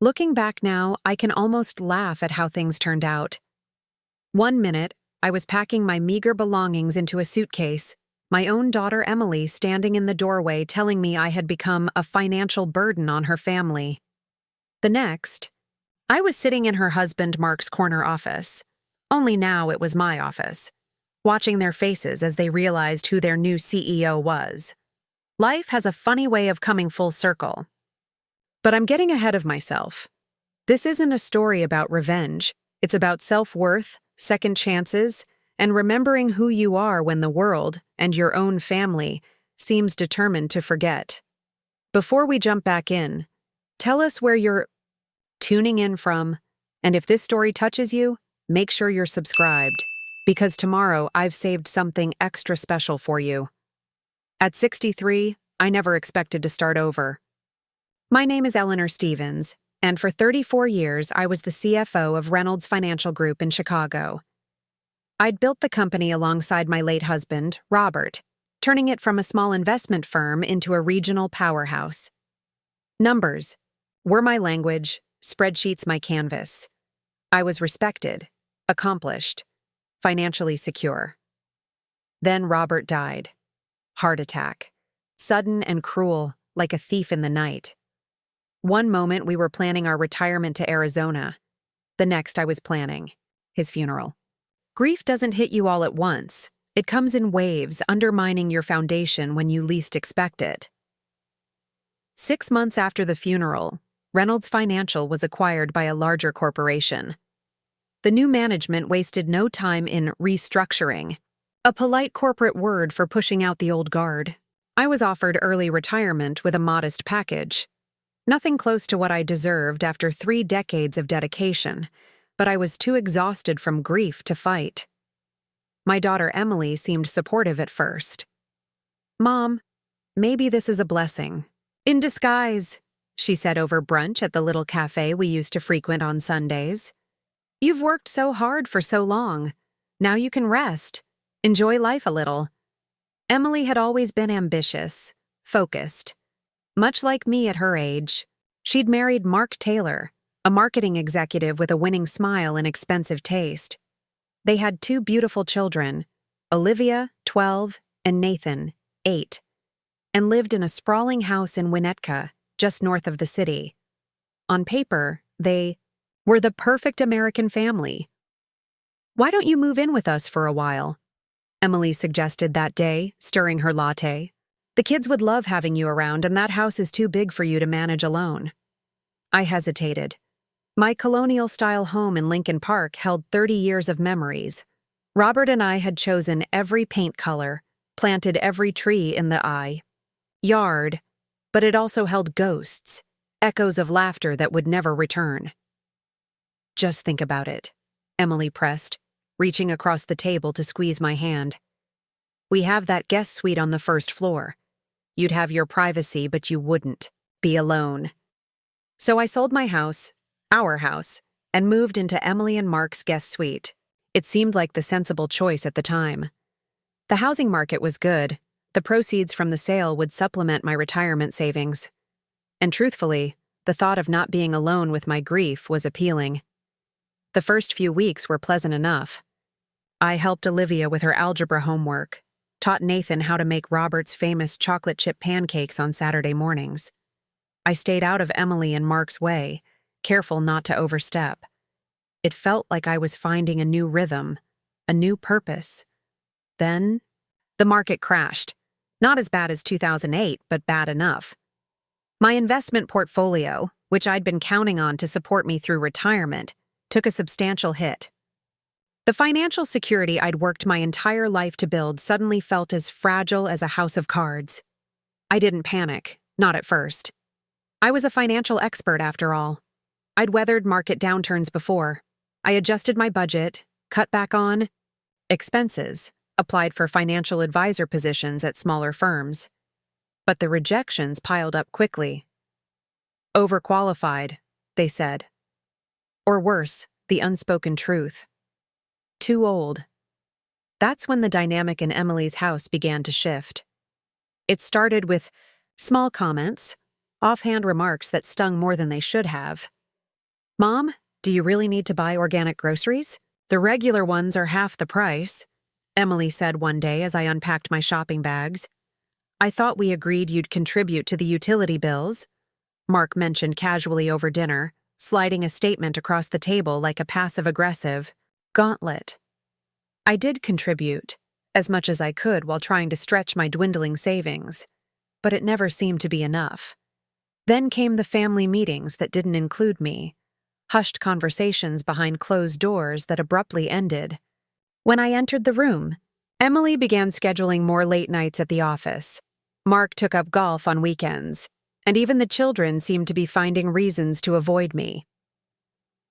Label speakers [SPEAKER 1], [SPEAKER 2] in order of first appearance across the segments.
[SPEAKER 1] Looking back now, I can almost laugh at how things turned out. One minute, I was packing my meager belongings into a suitcase, my own daughter Emily standing in the doorway telling me I had become a financial burden on her family. The next, I was sitting in her husband Mark's corner office, only now it was my office, watching their faces as they realized who their new CEO was. Life has a funny way of coming full circle. But I'm getting ahead of myself. This isn't a story about revenge. It's about self-worth, second chances, and remembering who you are when the world, and your own family, seems determined to forget. Before we jump back in, tell us where you're tuning in from, and if this story touches you, make sure you're subscribed, because tomorrow I've saved something extra special for you. At 63, I never expected to start over. My name is Eleanor Stevens, and for 34 years I was the CFO of Reynolds Financial Group in Chicago. I'd built the company alongside my late husband, Robert, turning it from a small investment firm into a regional powerhouse. Numbers were my language, spreadsheets my canvas. I was respected, accomplished, financially secure. Then Robert died. Heart attack. Sudden and cruel, like a thief in the night. One moment we were planning our retirement to Arizona. The next I was planning his funeral. Grief doesn't hit you all at once. It comes in waves, undermining your foundation when you least expect it. 6 months after the funeral, Reynolds Financial was acquired by a larger corporation. The new management wasted no time in restructuring, a polite corporate word for pushing out the old guard. I was offered early retirement with a modest package. Nothing close to what I deserved after 3 decades of dedication, but I was too exhausted from grief to fight. My daughter Emily seemed supportive at first. "Mom, maybe this is a blessing. In disguise," she said over brunch at the little cafe we used to frequent on Sundays. "You've worked so hard for so long. Now you can rest. Enjoy life a little." Emily had always been ambitious, focused. Much like me at her age, she'd married Mark Taylor, a marketing executive with a winning smile and expensive taste. They had 2 beautiful children, Olivia, 12, and Nathan, 8, and lived in a sprawling house in Winnetka, just north of the city. On paper, they were the perfect American family. "Why don't you move in with us for a while?" Emily suggested that day, stirring her latte. "The kids would love having you around, and that house is too big for you to manage alone." I hesitated. My colonial-style home in Lincoln Park held 30 years of memories. Robert and I had chosen every paint color, planted every tree in the yard, but it also held ghosts, echoes of laughter that would never return. "Just think about it," Emily pressed, reaching across the table to squeeze my hand. "We have that guest suite on the first floor. You'd have your privacy, but you wouldn't be alone." So I sold my house, our house, and moved into Emily and Mark's guest suite. It seemed like the sensible choice at the time. The housing market was good. The proceeds from the sale would supplement my retirement savings. And truthfully, the thought of not being alone with my grief was appealing. The first few weeks were pleasant enough. I helped Olivia with her algebra homework, taught Nathan how to make Robert's famous chocolate chip pancakes on Saturday mornings. I stayed out of Emily and Mark's way, careful not to overstep. It felt like I was finding a new rhythm, a new purpose. Then, the market crashed. Not as bad as 2008, but bad enough. My investment portfolio, which I'd been counting on to support me through retirement, took a substantial hit. The financial security I'd worked my entire life to build suddenly felt as fragile as a house of cards. I didn't panic, not at first. I was a financial expert after all. I'd weathered market downturns before. I adjusted my budget, cut back on expenses, applied for financial advisor positions at smaller firms. But the rejections piled up quickly. "Overqualified," they said. Or worse, the unspoken truth. "Too old." That's when the dynamic in Emily's house began to shift. It started with small comments, offhand remarks that stung more than they should have. Mom, do you really need to buy organic groceries? The regular ones are half the price, Emily said one day as I unpacked my shopping bags. I thought we agreed you'd contribute to the utility bills, Mark mentioned casually over dinner, sliding a statement across the table like a passive-aggressive gauntlet. I did contribute, as much as I could while trying to stretch my dwindling savings, but it never seemed to be enough. Then came the family meetings that didn't include me, hushed conversations behind closed doors that abruptly ended. When I entered the room, Emily began scheduling more late nights at the office. Mark took up golf on weekends, and even the children seemed to be finding reasons to avoid me.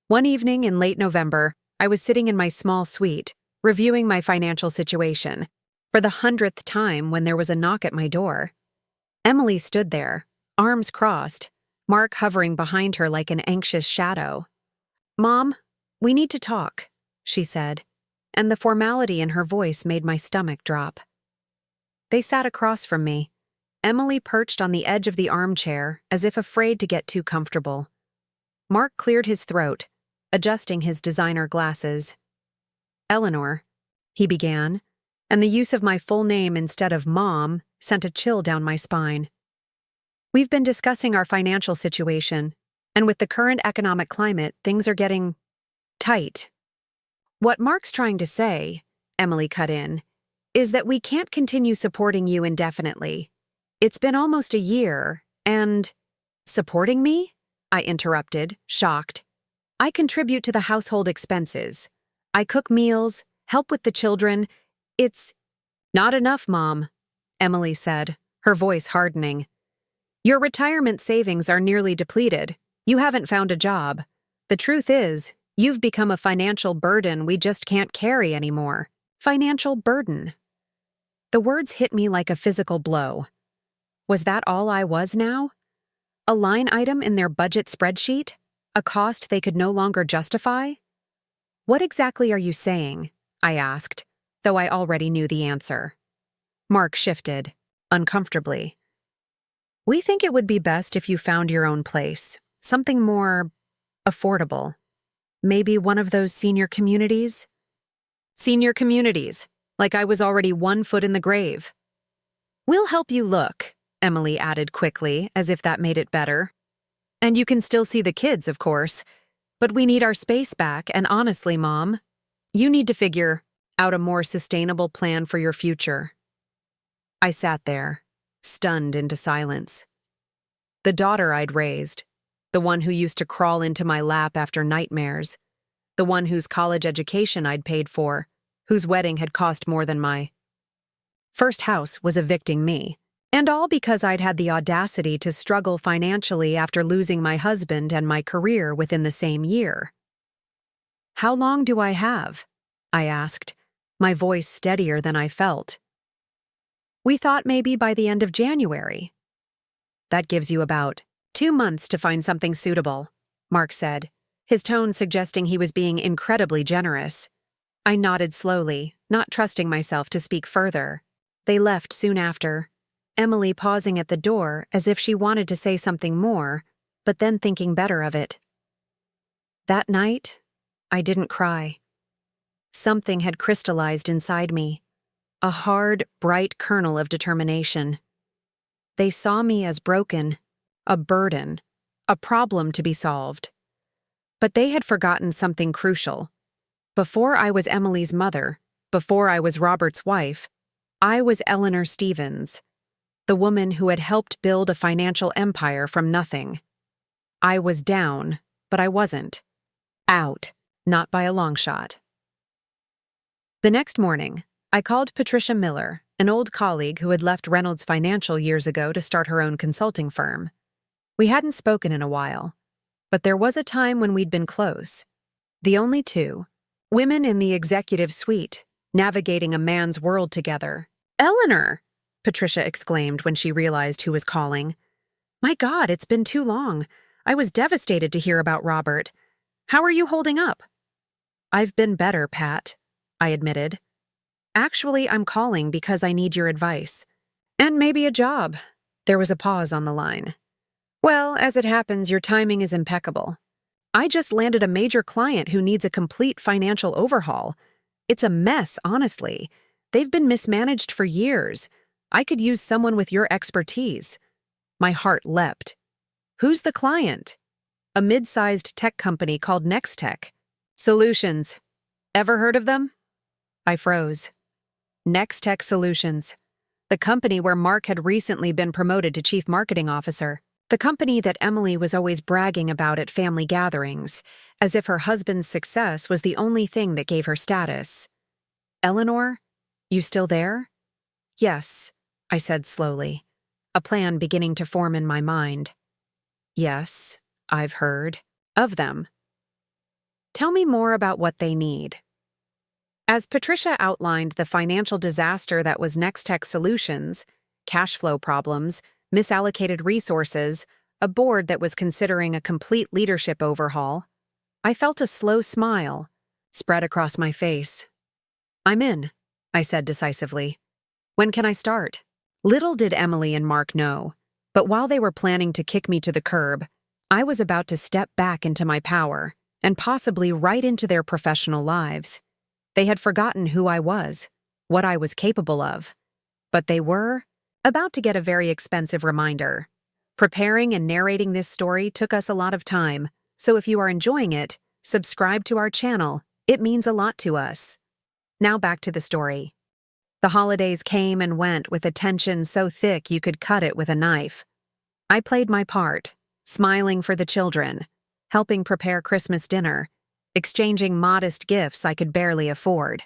[SPEAKER 1] One evening in late November, I was sitting in my small suite, reviewing my financial situation, for the 100th time when there was a knock at my door. Emily stood there, arms crossed, Mark hovering behind her like an anxious shadow. "Mom, we need to talk," she said, and the formality in her voice made my stomach drop. They sat across from me, Emily perched on the edge of the armchair as if afraid to get too comfortable. Mark cleared his throat, adjusting his designer glasses. "Eleanor," he began, and the use of my full name instead of Mom sent a chill down my spine. "We've been discussing our financial situation, and with the current economic climate, things are getting tight." "What Mark's trying to say," Emily cut in, "is that we can't continue supporting you indefinitely. It's been almost a year, and—" "Supporting me?" I interrupted, shocked. "I contribute to the household expenses. I cook meals, help with the children. It's—" "Not enough, Mom," Emily said, her voice hardening. "Your retirement savings are nearly depleted. You haven't found a job. The truth is, you've become a financial burden we just can't carry anymore. Financial burden." The words hit me like a physical blow. Was that all I was now? A line item in their budget spreadsheet? A cost they could no longer justify? "What exactly are you saying?" I asked, though I already knew the answer. Mark shifted, uncomfortably. "We think it would be best if you found your own place, something more affordable. Maybe one of those senior communities?" "Senior communities, like I was already 1 foot in the grave." "We'll help you look," Emily added quickly, as if that made it better. "And you can still see the kids, of course. But we need our space back, and honestly, Mom, you need to figure out a more sustainable plan for your future." I sat there, stunned into silence. The daughter I'd raised, the one who used to crawl into my lap after nightmares, the one whose college education I'd paid for, whose wedding had cost more than my first house, was evicting me. And all because I'd had the audacity to struggle financially after losing my husband and my career within the same year. "How long do I have?" I asked, my voice steadier than I felt. "We thought maybe by the end of January." "That gives you about 2 months to find something suitable," Mark said, his tone suggesting he was being incredibly generous. I nodded slowly, not trusting myself to speak further. They left soon after, Emily pausing at the door as if she wanted to say something more, but then thinking better of it. That night, I didn't cry. Something had crystallized inside me, a hard, bright kernel of determination. They saw me as broken, a burden, a problem to be solved. But they had forgotten something crucial. Before I was Emily's mother, before I was Robert's wife, I was Eleanor Stevens, the woman who had helped build a financial empire from nothing. I was down, but I wasn't. Out, not by a long shot. The next morning, I called Patricia Miller, an old colleague who had left Reynolds Financial years ago to start her own consulting firm. We hadn't spoken in a while, but there was a time when we'd been close. The only two, women in the executive suite, navigating a man's world together. "Eleanor!" Patricia exclaimed when she realized who was calling. "My God, it's been too long. I was devastated to hear about Robert. How are you holding up?" "I've been better, Pat," I admitted. "Actually, I'm calling because I need your advice. And maybe a job." There was a pause on the line. "Well, as it happens, your timing is impeccable. I just landed a major client who needs a complete financial overhaul. It's a mess, honestly. They've been mismanaged for years. I could use someone with your expertise." My heart leapt. "Who's the client?" "A mid-sized tech company called Nextech Solutions. Ever heard of them?" I froze. Nextech Solutions. The company where Mark had recently been promoted to chief marketing officer. The company that Emily was always bragging about at family gatherings, as if her husband's success was the only thing that gave her status. "Eleanor, you still there?" "Yes," I said slowly, a plan beginning to form in my mind. "Yes, I've heard of them. Tell me more about what they need." As Patricia outlined the financial disaster that was Nextech Solutions, cash flow problems, misallocated resources, a board that was considering a complete leadership overhaul, I felt a slow smile spread across my face. "I'm in," I said decisively. "When can I start?" Little did Emily and Mark know, but while they were planning to kick me to the curb, I was about to step back into my power and possibly right into their professional lives. They had forgotten who I was, what I was capable of, but they were about to get a very expensive reminder. Preparing and narrating this story took us a lot of time, so if you are enjoying it, subscribe to our channel. It means a lot to us. Now back to the story. The holidays came and went with a tension so thick you could cut it with a knife. I played my part, smiling for the children, helping prepare Christmas dinner, exchanging modest gifts I could barely afford.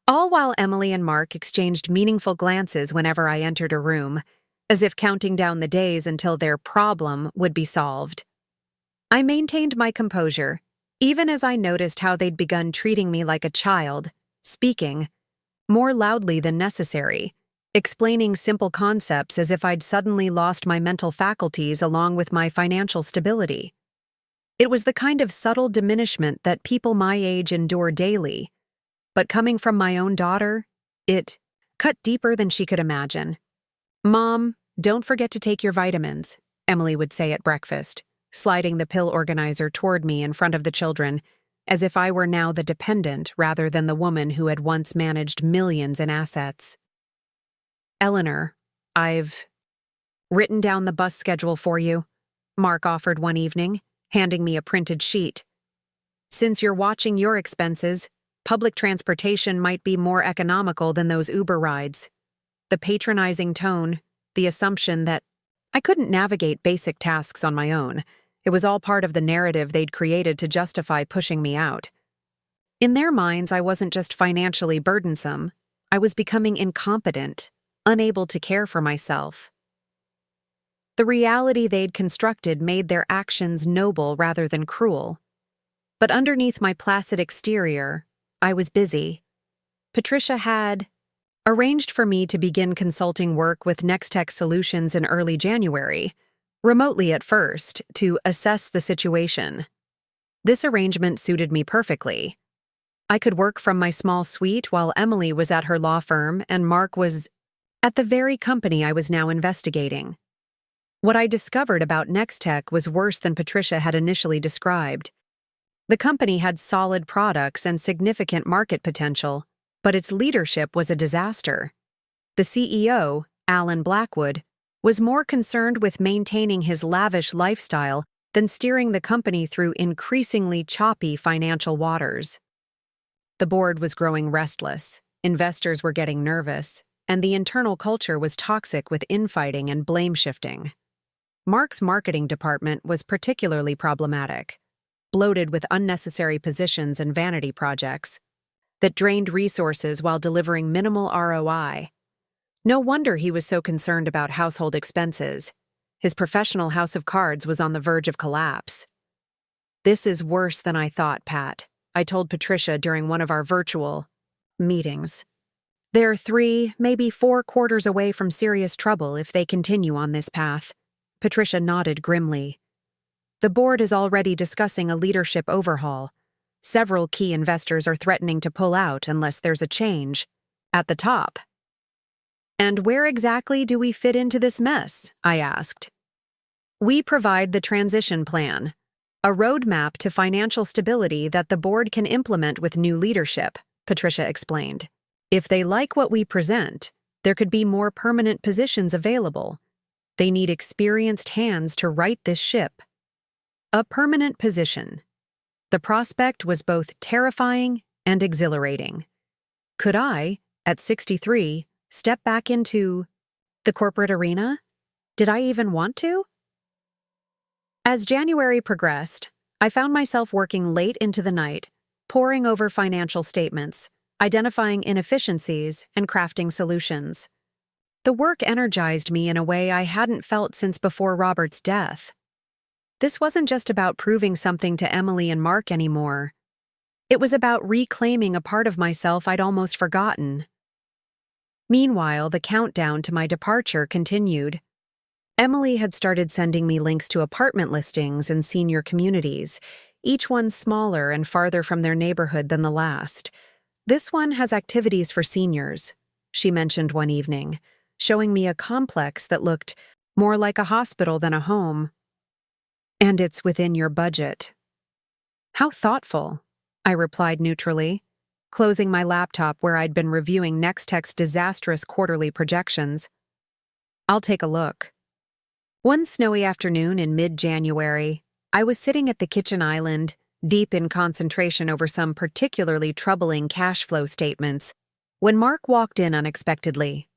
[SPEAKER 1] All while Emily and Mark exchanged meaningful glances whenever I entered a room, as if counting down the days until their problem would be solved. I maintained my composure, even as I noticed how they'd begun treating me like a child, speaking more loudly than necessary, explaining simple concepts as if I'd suddenly lost my mental faculties along with my financial stability. It was the kind of subtle diminishment that people my age endure daily, but coming from my own daughter, it cut deeper than she could imagine. "Mom, don't forget to take your vitamins," Emily would say at breakfast, sliding the pill organizer toward me in front of the children, as if I were now the dependent rather than the woman who had once managed millions in assets. "Eleanor, I've written down the bus schedule for you," Mark offered one evening, handing me a printed sheet. "Since you're watching your expenses, public transportation might be more economical than those Uber rides." The patronizing tone, the assumption that I couldn't navigate basic tasks on my own. It was all part of the narrative they'd created to justify pushing me out. In their minds, I wasn't just financially burdensome. I was becoming incompetent, unable to care for myself. The reality they'd constructed made their actions noble rather than cruel. But underneath my placid exterior, I was busy. Patricia had arranged for me to begin consulting work with Nextech Solutions in early January, remotely at first, to assess the situation. This arrangement suited me perfectly. I could work from my small suite while Emily was at her law firm and Mark was at the very company I was now investigating. What I discovered about Nextech was worse than Patricia had initially described. The company had solid products and significant market potential, but its leadership was a disaster. The CEO, Alan Blackwood, was more concerned with maintaining his lavish lifestyle than steering the company through increasingly choppy financial waters. The board was growing restless, investors were getting nervous, and the internal culture was toxic with infighting and blame-shifting. Mark's marketing department was particularly problematic, bloated with unnecessary positions and vanity projects that drained resources while delivering minimal ROI. No wonder he was so concerned about household expenses. His professional house of cards was on the verge of collapse. "This is worse than I thought, Pat," I told Patricia during one of our virtual meetings. "They're 3, maybe 4 quarters away from serious trouble if they continue on this path." Patricia nodded grimly. "The board is already discussing a leadership overhaul. Several key investors are threatening to pull out unless there's a change at the top." "And where exactly do we fit into this mess?" I asked. "We provide the transition plan, A roadmap to financial stability that the board can implement with new leadership, Patricia explained. If they like what we present, there could be more permanent positions available. They need experienced hands to right this ship. A permanent position. The prospect was both terrifying and exhilarating. Could I, at 63, step back into the corporate arena? Did I even want to? As January progressed, I found myself working late into the night, poring over financial statements, identifying inefficiencies, and crafting solutions. The work energized me in a way I hadn't felt since before Robert's death. This wasn't just about proving something to Emily and Mark anymore. It was about reclaiming a part of myself I'd almost forgotten. Meanwhile, the countdown to my departure continued. Emily had started sending me links to apartment listings in senior communities, each one smaller and farther from their neighborhood than the last. This one has activities for seniors, she mentioned one evening, showing me a complex that looked more like a hospital than a home. And it's within your budget. How thoughtful, I replied neutrally, closing my laptop where I'd been reviewing Nextech's disastrous quarterly projections. I'll take a look. One snowy afternoon in mid-January, I was sitting at the kitchen island, deep in concentration over some particularly troubling cash flow statements, when Mark walked in unexpectedly.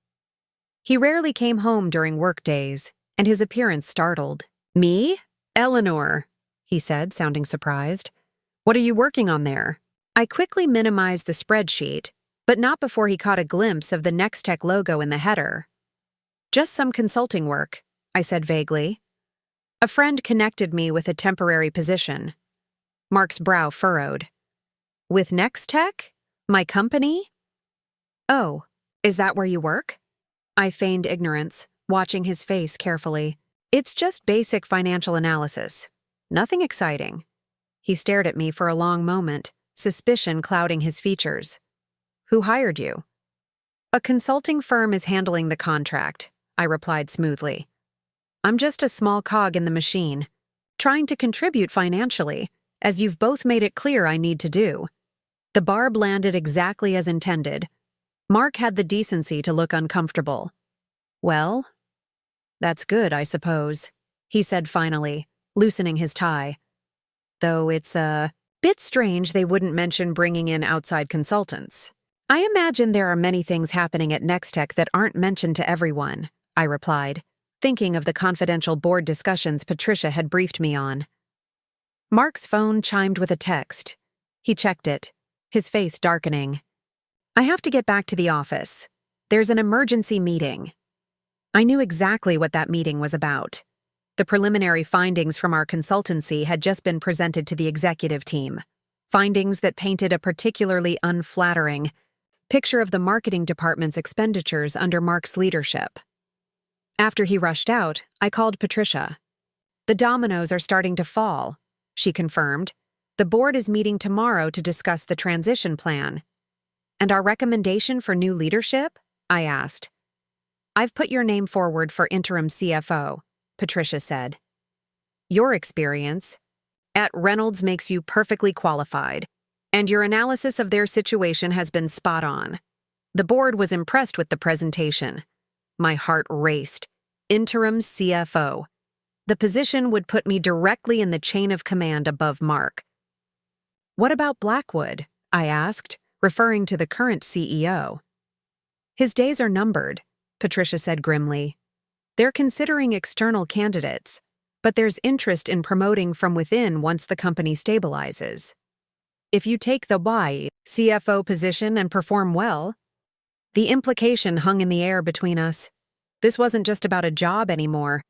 [SPEAKER 1] He rarely came home during work days, and his appearance startled. Me? Eleanor, he said, sounding surprised. What are you working on there? I quickly minimized the spreadsheet, but not before he caught a glimpse of the Nextech logo in the header. Just some consulting work, I said vaguely. A friend connected me with a temporary position. Mark's brow furrowed. With Nextech? My company? Oh, is that where you work? I feigned ignorance, watching his face carefully. It's just basic financial analysis. Nothing exciting. He stared at me for a long moment, suspicion clouding his features. Who hired you? A consulting firm is handling the contract, I replied smoothly. I'm just a small cog in the machine, trying to contribute financially, as you've both made it clear I need to do. The barb landed exactly as intended. Mark had the decency to look uncomfortable. Well, that's good, I suppose, he said finally, loosening his tie. Though it's a bit strange they wouldn't mention bringing in outside consultants. I imagine there are many things happening at Nextech that aren't mentioned to everyone, I replied, thinking of the confidential board discussions Patricia had briefed me on. Mark's phone chimed with a text. He checked it, his face darkening. I have to get back to the office. There's an emergency meeting. I knew exactly what that meeting was about. The preliminary findings from our consultancy had just been presented to the executive team. Findings that painted a particularly unflattering picture of the marketing department's expenditures under Mark's leadership. After he rushed out, I called Patricia. The dominoes are starting to fall, she confirmed. The board is meeting tomorrow to discuss the transition plan. And our recommendation for new leadership? I asked. I've put your name forward for interim CFO, Patricia said. Your experience at Reynolds makes you perfectly qualified, and your analysis of their situation has been spot on. The board was impressed with the presentation. My heart raced. Interim CFO. The position would put me directly in the chain of command above Mark. What about Blackwood? I asked, referring to the current CEO. His days are numbered, Patricia said grimly. They're considering external candidates, but there's interest in promoting from within once the company stabilizes. If you take the CFO position and perform well, the implication hung in the air between us. This wasn't just about a job anymore.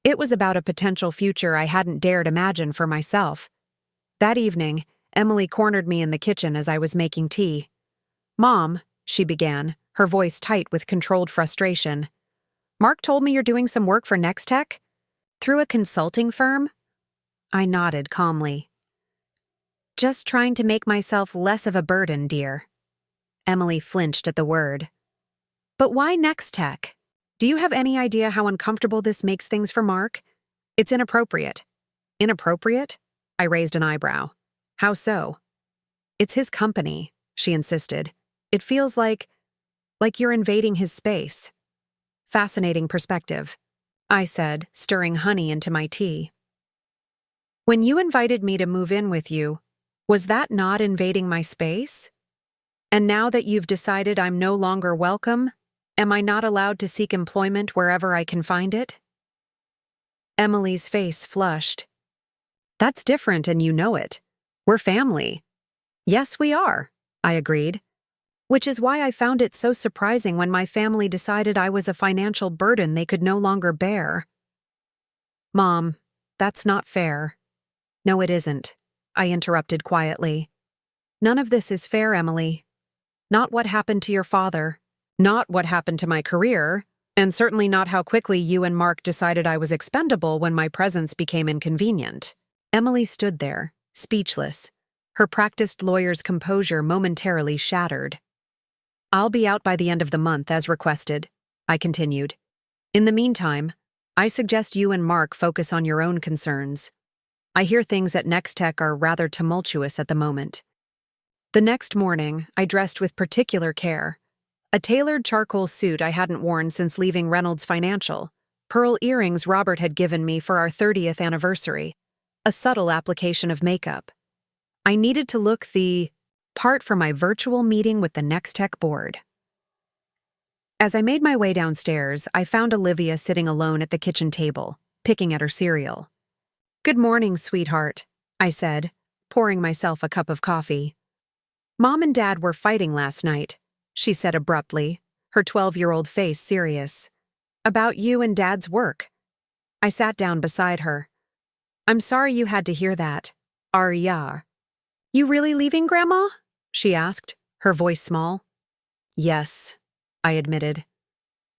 [SPEAKER 1] It was about a potential future I hadn't dared imagine for myself. That evening, Emily cornered me in the kitchen as I was making tea. Mom, she began, her voice tight with controlled frustration. Mark told me you're doing some work for Nextech? Through a consulting firm? I nodded calmly. Just trying to make myself less of a burden, dear. Emily flinched at the word. But why Nextech? Do you have any idea how uncomfortable this makes things for Mark? It's inappropriate. Inappropriate? I raised an eyebrow. How so? It's his company, she insisted. It feels like you're invading his space. Fascinating perspective, I said, stirring honey into my tea. When you invited me to move in with you, was that not invading my space? And now that you've decided I'm no longer welcome, am I not allowed to seek employment wherever I can find it? Emily's face flushed. That's different and you know it. We're family. Yes, we are, I agreed. Which is why I found it so surprising when my family decided I was a financial burden they could no longer bear. Mom, that's not fair. No, it isn't, I interrupted quietly. None of this is fair, Emily. Not what happened to your father, not what happened to my career, and certainly not how quickly you and Mark decided I was expendable when my presence became inconvenient. Emily stood there, speechless, her practiced lawyer's composure momentarily shattered. I'll be out by the end of the month as requested, I continued. In the meantime, I suggest you and Mark focus on your own concerns. I hear things at Nextech are rather tumultuous at the moment. The next morning, I dressed with particular care. A tailored charcoal suit I hadn't worn since leaving Reynolds Financial, pearl earrings Robert had given me for our 30th anniversary, a subtle application of makeup. I needed to look the part for my virtual meeting with the Nextech board. As I made my way downstairs, I found Olivia sitting alone at the kitchen table, picking at her cereal. Good morning, sweetheart, I said, pouring myself a cup of coffee. Mom and Dad were fighting last night, she said abruptly, her 12-year-old face serious. About you and Dad's work. I sat down beside her. I'm sorry you had to hear that. Arya. You really leaving, Grandma? She asked, her voice small. Yes, I admitted.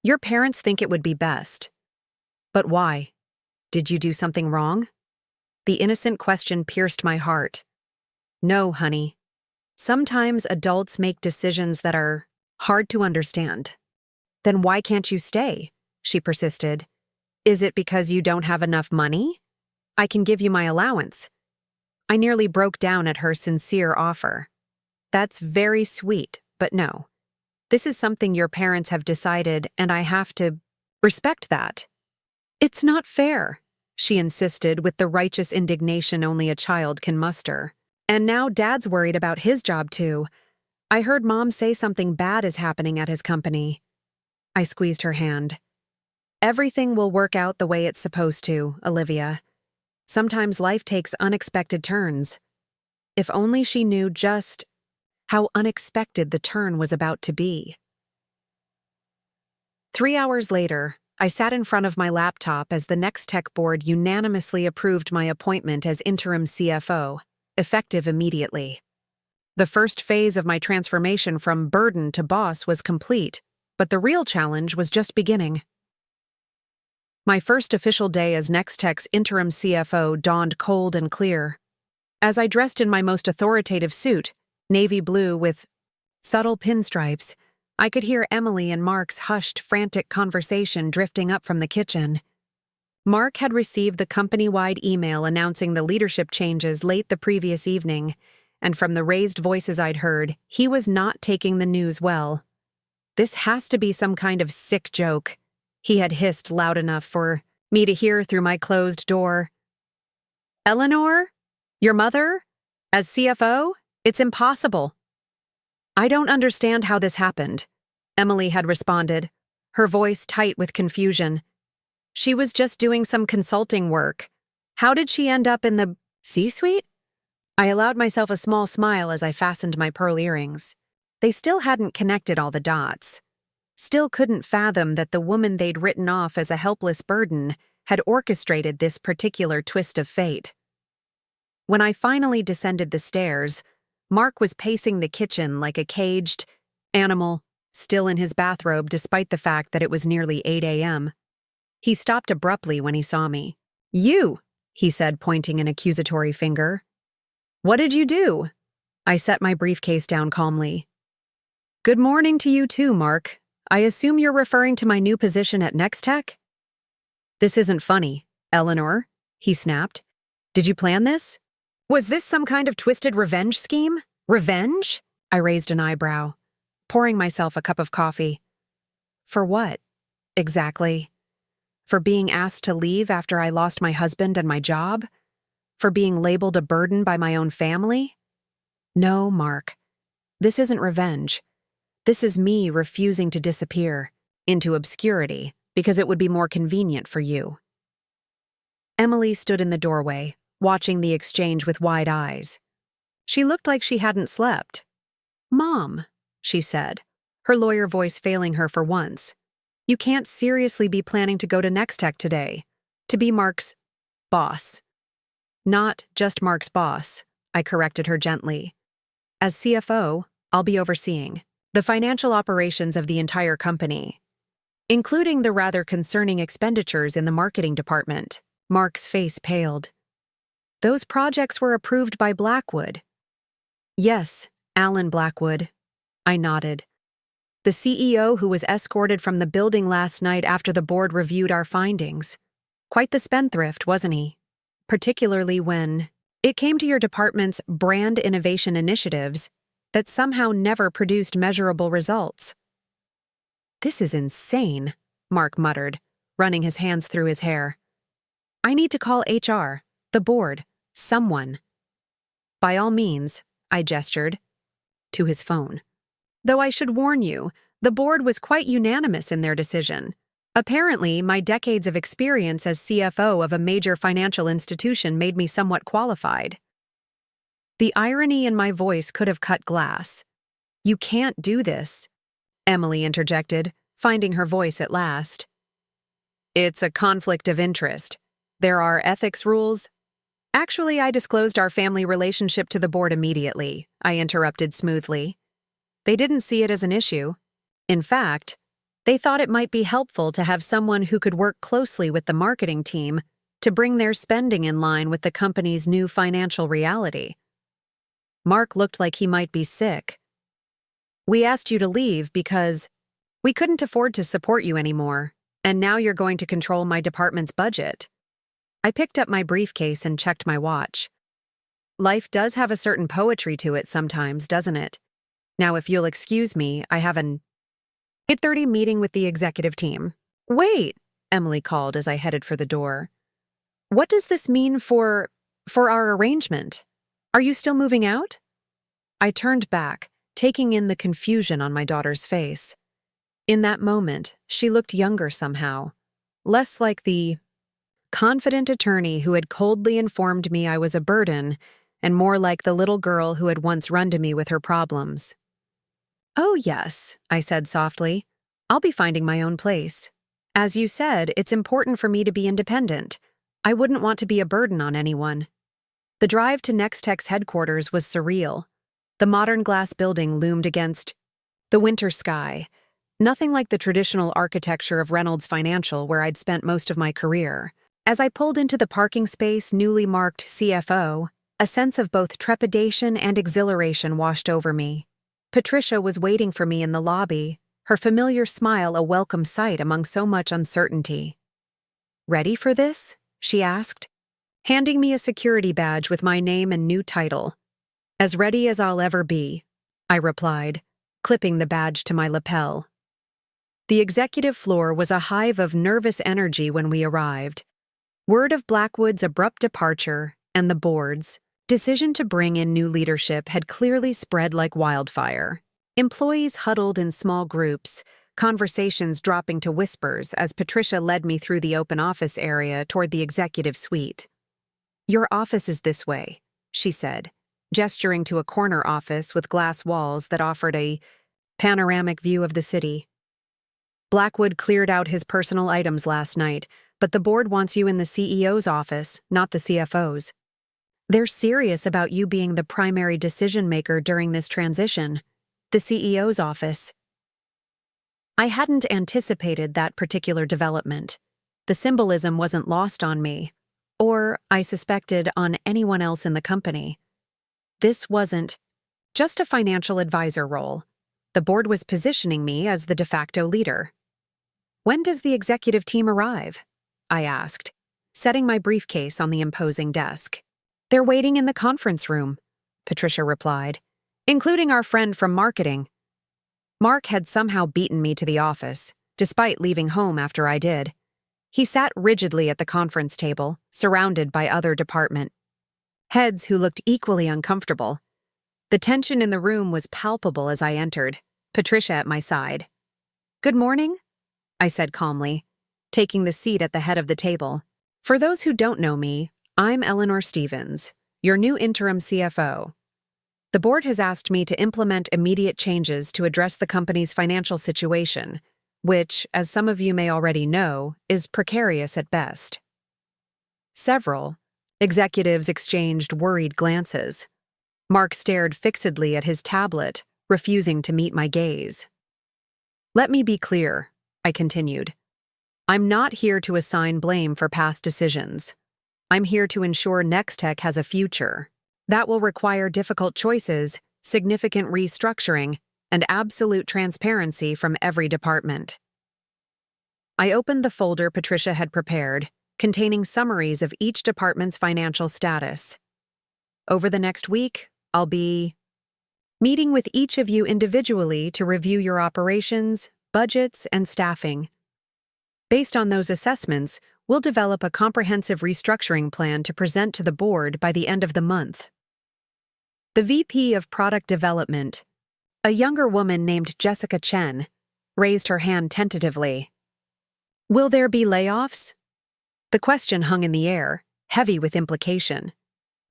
[SPEAKER 1] Your parents think it would be best. But why? Did you do something wrong? The innocent question pierced my heart. No, honey. Sometimes adults make decisions that are hard to understand. Then why can't you stay? She persisted. Is it because you don't have enough money? I can give you my allowance. I nearly broke down at her sincere offer. That's very sweet, but no. This is something your parents have decided, and I have to respect that. It's not fair, she insisted with the righteous indignation only a child can muster. And now Dad's worried about his job too. I heard Mom say something bad is happening at his company. I squeezed her hand. Everything will work out the way it's supposed to, Olivia. Sometimes life takes unexpected turns. If only she knew just how unexpected the turn was about to be. 3 hours later, I sat in front of my laptop as the Nextech board unanimously approved my appointment as interim CFO, effective immediately. The first phase of my transformation from burden to boss was complete, but the real challenge was just beginning. My first official day as Nextech's interim CFO dawned cold and clear. As I dressed in my most authoritative suit, navy blue with subtle pinstripes, I could hear Emily and Mark's hushed, frantic conversation drifting up from the kitchen. Mark had received the company-wide email announcing the leadership changes late the previous evening, and from the raised voices I'd heard, he was not taking the news well. This has to be some kind of sick joke, he had hissed loud enough for me to hear through my closed door. Eleanor? Your mother? As CFO? It's impossible. I don't understand how this happened, Emily had responded, her voice tight with confusion. She was just doing some consulting work. How did she end up in the C-suite? I allowed myself a small smile as I fastened my pearl earrings. They still hadn't connected all the dots. Still couldn't fathom that the woman they'd written off as a helpless burden had orchestrated this particular twist of fate. When I finally descended the stairs, Mark was pacing the kitchen like a caged animal, still in his bathrobe despite the fact that it was nearly 8 a.m. He stopped abruptly when he saw me. You, he said, pointing an accusatory finger. What did you do? I set my briefcase down calmly. Good morning to you too, Mark. I assume you're referring to my new position at Nextech? This isn't funny, Eleanor, he snapped. Did you plan this? Was this some kind of twisted revenge scheme? Revenge? I raised an eyebrow, pouring myself a cup of coffee. For what, exactly? For being asked to leave after I lost my husband and my job? For being labeled a burden by my own family? No, Mark. This isn't revenge. This is me refusing to disappear into obscurity because it would be more convenient for you. Emily stood in the doorway, watching the exchange with wide eyes. She looked like she hadn't slept. "Mom," she said, her lawyer voice failing her for once, "you can't seriously be planning to go to Nextech today, to be Mark's boss." "Not just Mark's boss," I corrected her gently. "As CFO, I'll be overseeing the financial operations of the entire company, including the rather concerning expenditures in the marketing department." Mark's face paled. "Those projects were approved by Blackwood." "Yes, Alan Blackwood." I nodded. "The CEO who was escorted from the building last night after the board reviewed our findings. Quite the spendthrift, wasn't he? Particularly when it came to your department's brand innovation initiatives that somehow never produced measurable results." "This is insane," Mark muttered, running his hands through his hair. "I need to call HR, the board, someone." "By all means," I gestured, to his phone. "Though I should warn you, the board was quite unanimous in their decision. Apparently, my decades of experience as CFO of a major financial institution made me somewhat qualified." The irony in my voice could have cut glass. "You can't do this," Emily interjected, finding her voice at last. "It's a conflict of interest. There are ethics rules." "Actually, I disclosed our family relationship to the board immediately," I interrupted smoothly. "They didn't see it as an issue. In fact, they thought it might be helpful to have someone who could work closely with the marketing team to bring their spending in line with the company's new financial reality." Mark looked like he might be sick. "We asked you to leave because we couldn't afford to support you anymore, and now you're going to control my department's budget." I picked up my briefcase and checked my watch. Life does have a certain poetry to it sometimes, doesn't it? Now, if you'll excuse me, I have an 8:30 meeting with the executive team. "Wait," Emily called as I headed for the door. "What does this mean for our arrangement? Are you still moving out?" I turned back, taking in the confusion on my daughter's face. In that moment, she looked younger somehow, less like the confident attorney who had coldly informed me I was a burden, and more like the little girl who had once run to me with her problems. "Oh, yes," I said softly. "I'll be finding my own place. As you said, it's important for me to be independent. I wouldn't want to be a burden on anyone." The drive to Nextech's headquarters was surreal. The modern glass building loomed against the winter sky, nothing like the traditional architecture of Reynolds Financial where I'd spent most of my career. As I pulled into the parking space newly marked CFO, a sense of both trepidation and exhilaration washed over me. Patricia was waiting for me in the lobby, her familiar smile a welcome sight among so much uncertainty. "Ready for this?" she asked, handing me a security badge with my name and new title. "As ready as I'll ever be," I replied, clipping the badge to my lapel. The executive floor was a hive of nervous energy when we arrived. Word of Blackwood's abrupt departure and the board's decision to bring in new leadership had clearly spread like wildfire. Employees huddled in small groups, conversations dropping to whispers as Patricia led me through the open office area toward the executive suite. "Your office is this way," she said, gesturing to a corner office with glass walls that offered a panoramic view of the city. "Blackwood cleared out his personal items last night, but the board wants you in the CEO's office, not the CFO's. They're serious about you being the primary decision-maker during this transition. The CEO's office." I hadn't anticipated that particular development. The symbolism wasn't lost on me, or, I suspected, on anyone else in the company. This wasn't just a financial advisor role. The board was positioning me as the de facto leader. "When does the executive team arrive?" I asked, setting my briefcase on the imposing desk. They're waiting in the conference room, Patricia replied, including our friend from marketing. Mark had somehow beaten me to the office, despite leaving home after I did. He sat rigidly at the conference table, surrounded by other department heads who looked equally uncomfortable. The tension in the room was palpable as I entered, Patricia at my side. "Good morning," I said calmly, taking the seat at the head of the table. "For those who don't know me, I'm Eleanor Stevens, your new interim CFO. The board has asked me to implement immediate changes to address the company's financial situation, which, as some of you may already know, is precarious at best." Several executives exchanged worried glances. Mark stared fixedly at his tablet, refusing to meet my gaze. "Let me be clear," I continued. "I'm not here to assign blame for past decisions. I'm here to ensure Nextech has a future. That will require difficult choices, significant restructuring, and absolute transparency from every department." I opened the folder Patricia had prepared, containing summaries of each department's financial status. "Over the next week, I'll be meeting with each of you individually to review your operations, budgets, and staffing. Based on those assessments, we'll develop a comprehensive restructuring plan to present to the board by the end of the month." The VP of Product Development, a younger woman named Jessica Chen, raised her hand tentatively. "Will there be layoffs?" The question hung in the air, heavy with implication.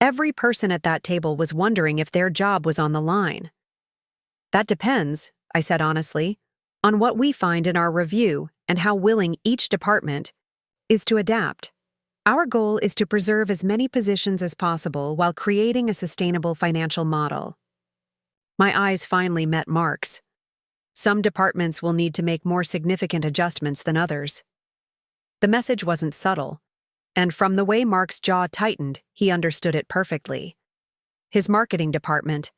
[SPEAKER 1] Every person at that table was wondering if their job was on the line. "That depends," I said honestly, "on what we find in our review and how willing each department is to adapt. Our goal is to preserve as many positions as possible while creating a sustainable financial model." My eyes finally met Mark's. Some departments will need to make more significant adjustments than others. The message wasn't subtle, and from the way Mark's jaw tightened, he understood it perfectly. His marketing department,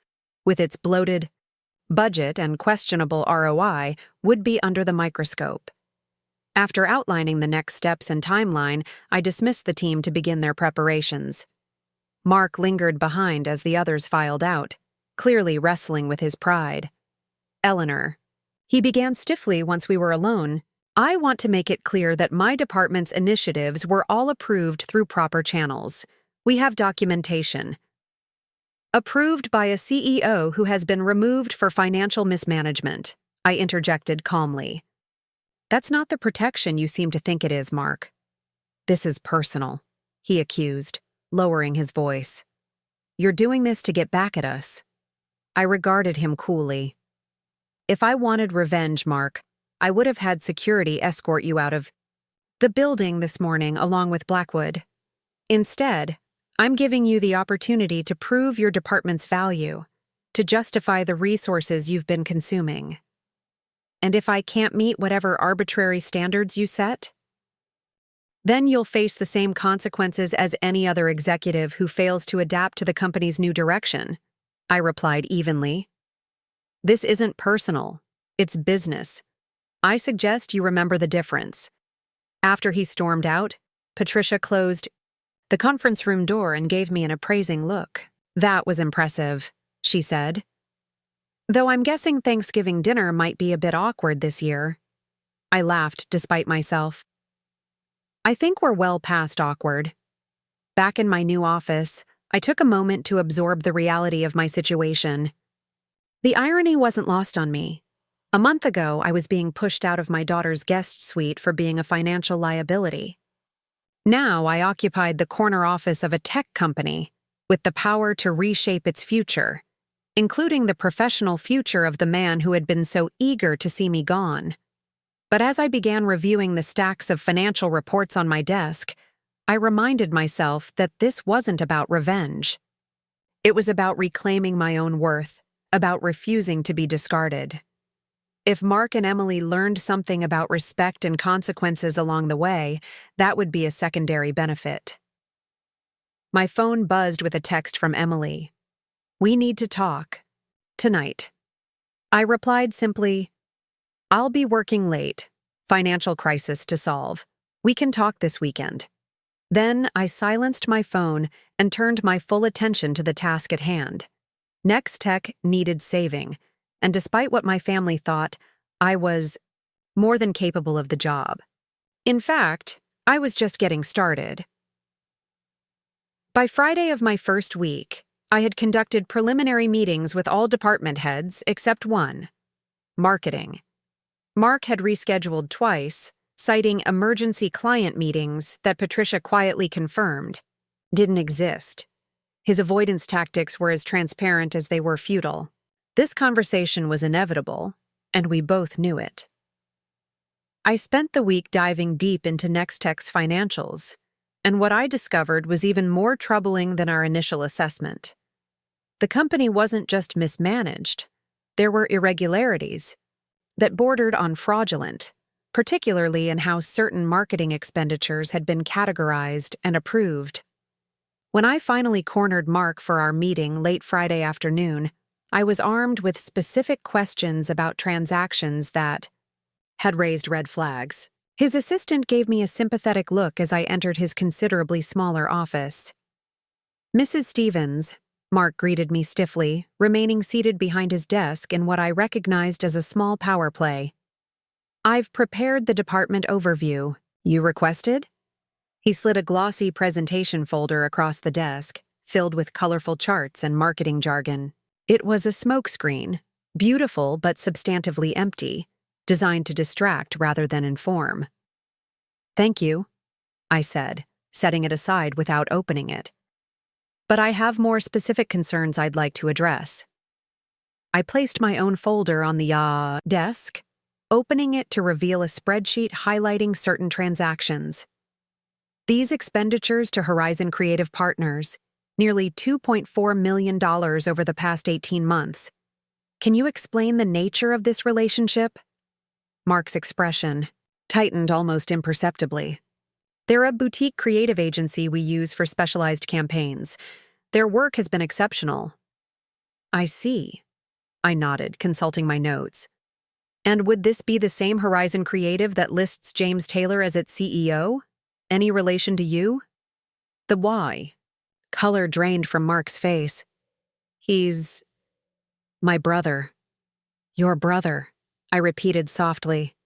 [SPEAKER 1] with its bloated budget and questionable ROI, would be under the microscope. After outlining the next steps and timeline, I dismissed the team to begin their preparations. Mark lingered behind as the others filed out, clearly wrestling with his pride. "Eleanor," he began stiffly once we were alone, "I want to make it clear that my department's initiatives were all approved through proper channels. We have documentation. Approved by a CEO who has been removed for financial mismanagement," I interjected calmly. "That's not the protection you seem to think it is, Mark." "This is personal," he accused, lowering his voice. "You're doing this to get back at us." I regarded him coolly. "If I wanted revenge, Mark, I would have had security escort you out of the building this morning along with Blackwood. Instead, I'm giving you the opportunity to prove your department's value, to justify the resources you've been consuming. And if I can't meet whatever arbitrary standards you set, then you'll face the same consequences as any other executive who fails to adapt to the company's new direction," I replied evenly. "This isn't personal, it's business. I suggest you remember the difference." After he stormed out, Patricia closed the conference room door and gave me an appraising look. "That was impressive," she said. "Though I'm guessing Thanksgiving dinner might be a bit awkward this year." I laughed despite myself. "I think we're well past awkward." Back in my new office, I took a moment to absorb the reality of my situation. The irony wasn't lost on me. A month ago, I was being pushed out of my daughter's guest suite for being a financial liability. Now I occupied the corner office of a tech company with the power to reshape its future, including the professional future of the man who had been so eager to see me gone. But as I began reviewing the stacks of financial reports on my desk, I reminded myself that this wasn't about revenge. It was about reclaiming my own worth, about refusing to be discarded. If Mark and Emily learned something about respect and consequences along the way, that would be a secondary benefit. My phone buzzed with a text from Emily. "We need to talk. Tonight." I replied simply, "I'll be working late. Financial crisis to solve. We can talk this weekend." Then I silenced my phone and turned my full attention to the task at hand. Next Tech needed saving, and despite what my family thought, I was more than capable of the job. In fact, I was just getting started. By Friday of my first week, I had conducted preliminary meetings with all department heads except one: marketing. Mark had rescheduled twice, citing emergency client meetings that Patricia quietly confirmed didn't exist. His avoidance tactics were as transparent as they were futile. This conversation was inevitable, and we both knew it. I spent the week diving deep into Nextech's financials, and what I discovered was even more troubling than our initial assessment. The company wasn't just mismanaged. There were irregularities that bordered on fraudulent, particularly in how certain marketing expenditures had been categorized and approved. When I finally cornered Mark for our meeting late Friday afternoon, I was armed with specific questions about transactions that had raised red flags. His assistant gave me a sympathetic look as I entered his considerably smaller office. "Mrs. Stevens," Mark greeted me stiffly, remaining seated behind his desk in what I recognized as a small power play. "I've prepared the department overview you requested." He slid a glossy presentation folder across the desk, filled with colorful charts and marketing jargon. It was a smokescreen, beautiful but substantively empty, designed to distract rather than inform. "Thank you," I said, setting it aside without opening it. "But I have more specific concerns I'd like to address." I placed my own folder on the desk, opening it to reveal a spreadsheet highlighting certain transactions. These expenditures to Horizon Creative Partners, nearly $2.4 million over the past 18 months. Can you explain the nature of this relationship? Mark's expression tightened almost imperceptibly. "They're a boutique creative agency we use for specialized campaigns. Their work has been exceptional." "I see." I nodded, consulting my notes. "And would this be the same Horizon Creative that lists James Taylor as its CEO? Any relation to you?" The why. Color drained from Mark's face. "He's my brother." "Your brother," I repeated softly.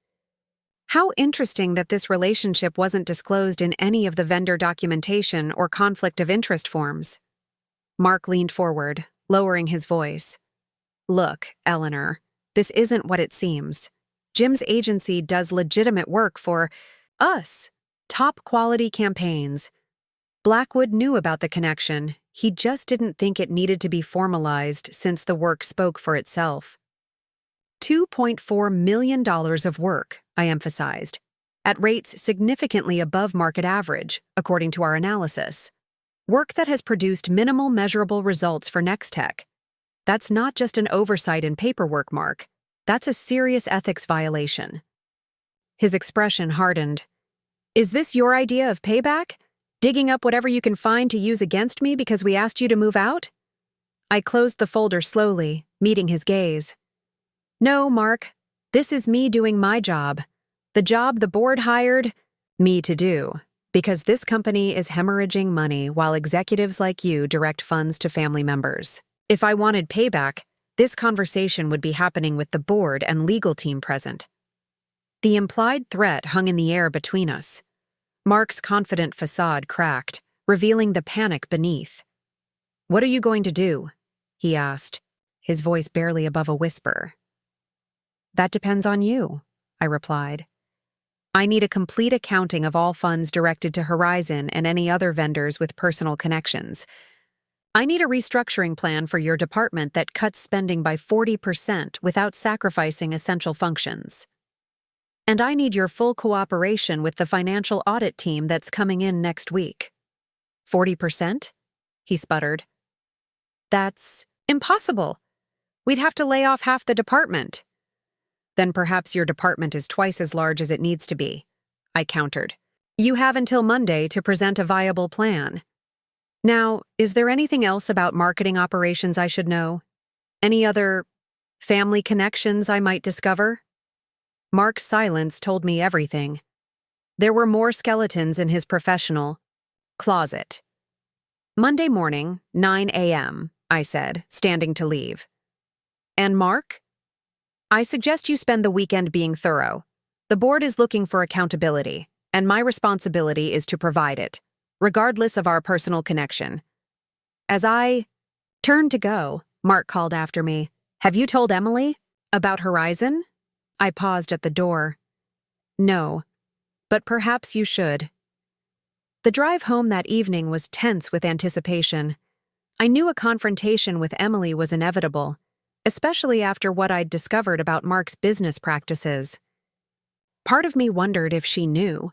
[SPEAKER 1] How interesting that this relationship wasn't disclosed in any of the vendor documentation or conflict of interest forms. Mark leaned forward, lowering his voice. "Look, Eleanor, this isn't what it seems. Jim's agency does legitimate work for us, top-quality campaigns. Blackwood knew about the connection. He just didn't think it needed to be formalized since the work spoke for itself." $2.4 million of work, I emphasized, at rates significantly above market average, according to our analysis. Work that has produced minimal measurable results for Nextech. That's not just an oversight in paperwork, Mark. That's a serious ethics violation. His expression hardened. "Is this your idea of payback? Digging up whatever you can find to use against me because we asked you to move out?" I closed the folder slowly, meeting his gaze. "No, Mark. This is me doing my job. The job the board hired me to do, because this company is hemorrhaging money while executives like you direct funds to family members. If I wanted payback, this conversation would be happening with the board and legal team present." The implied threat hung in the air between us. Mark's confident facade cracked, revealing the panic beneath. "What are you going to do?" he asked, his voice barely above a whisper. "That depends on you," I replied. "I need a complete accounting of all funds directed to Horizon and any other vendors with personal connections. I need a restructuring plan for your department that cuts spending by 40% without sacrificing essential functions. And I need your full cooperation with the financial audit team that's coming in next week." 40%? He sputtered. "That's impossible. We'd have to lay off half the department." "Then perhaps your department is twice as large as it needs to be," I countered. "You have until Monday to present a viable plan. Now, is there anything else about marketing operations I should know? Any other family connections I might discover?" Mark's silence told me everything. There were more skeletons in his professional, Closet. Monday morning, 9 a.m., I said, standing to leave. And Mark? I suggest you spend the weekend being thorough. The board is looking for accountability, and my responsibility is to provide it, regardless of our personal connection. As I turned to go, Mark called after me, "Have you told Emily about Horizon?" I paused at the door. "No, but perhaps you should." The drive home that evening was tense with anticipation. I knew a confrontation with Emily was inevitable, especially after what I'd discovered about Mark's business practices. Part of me wondered if she knew,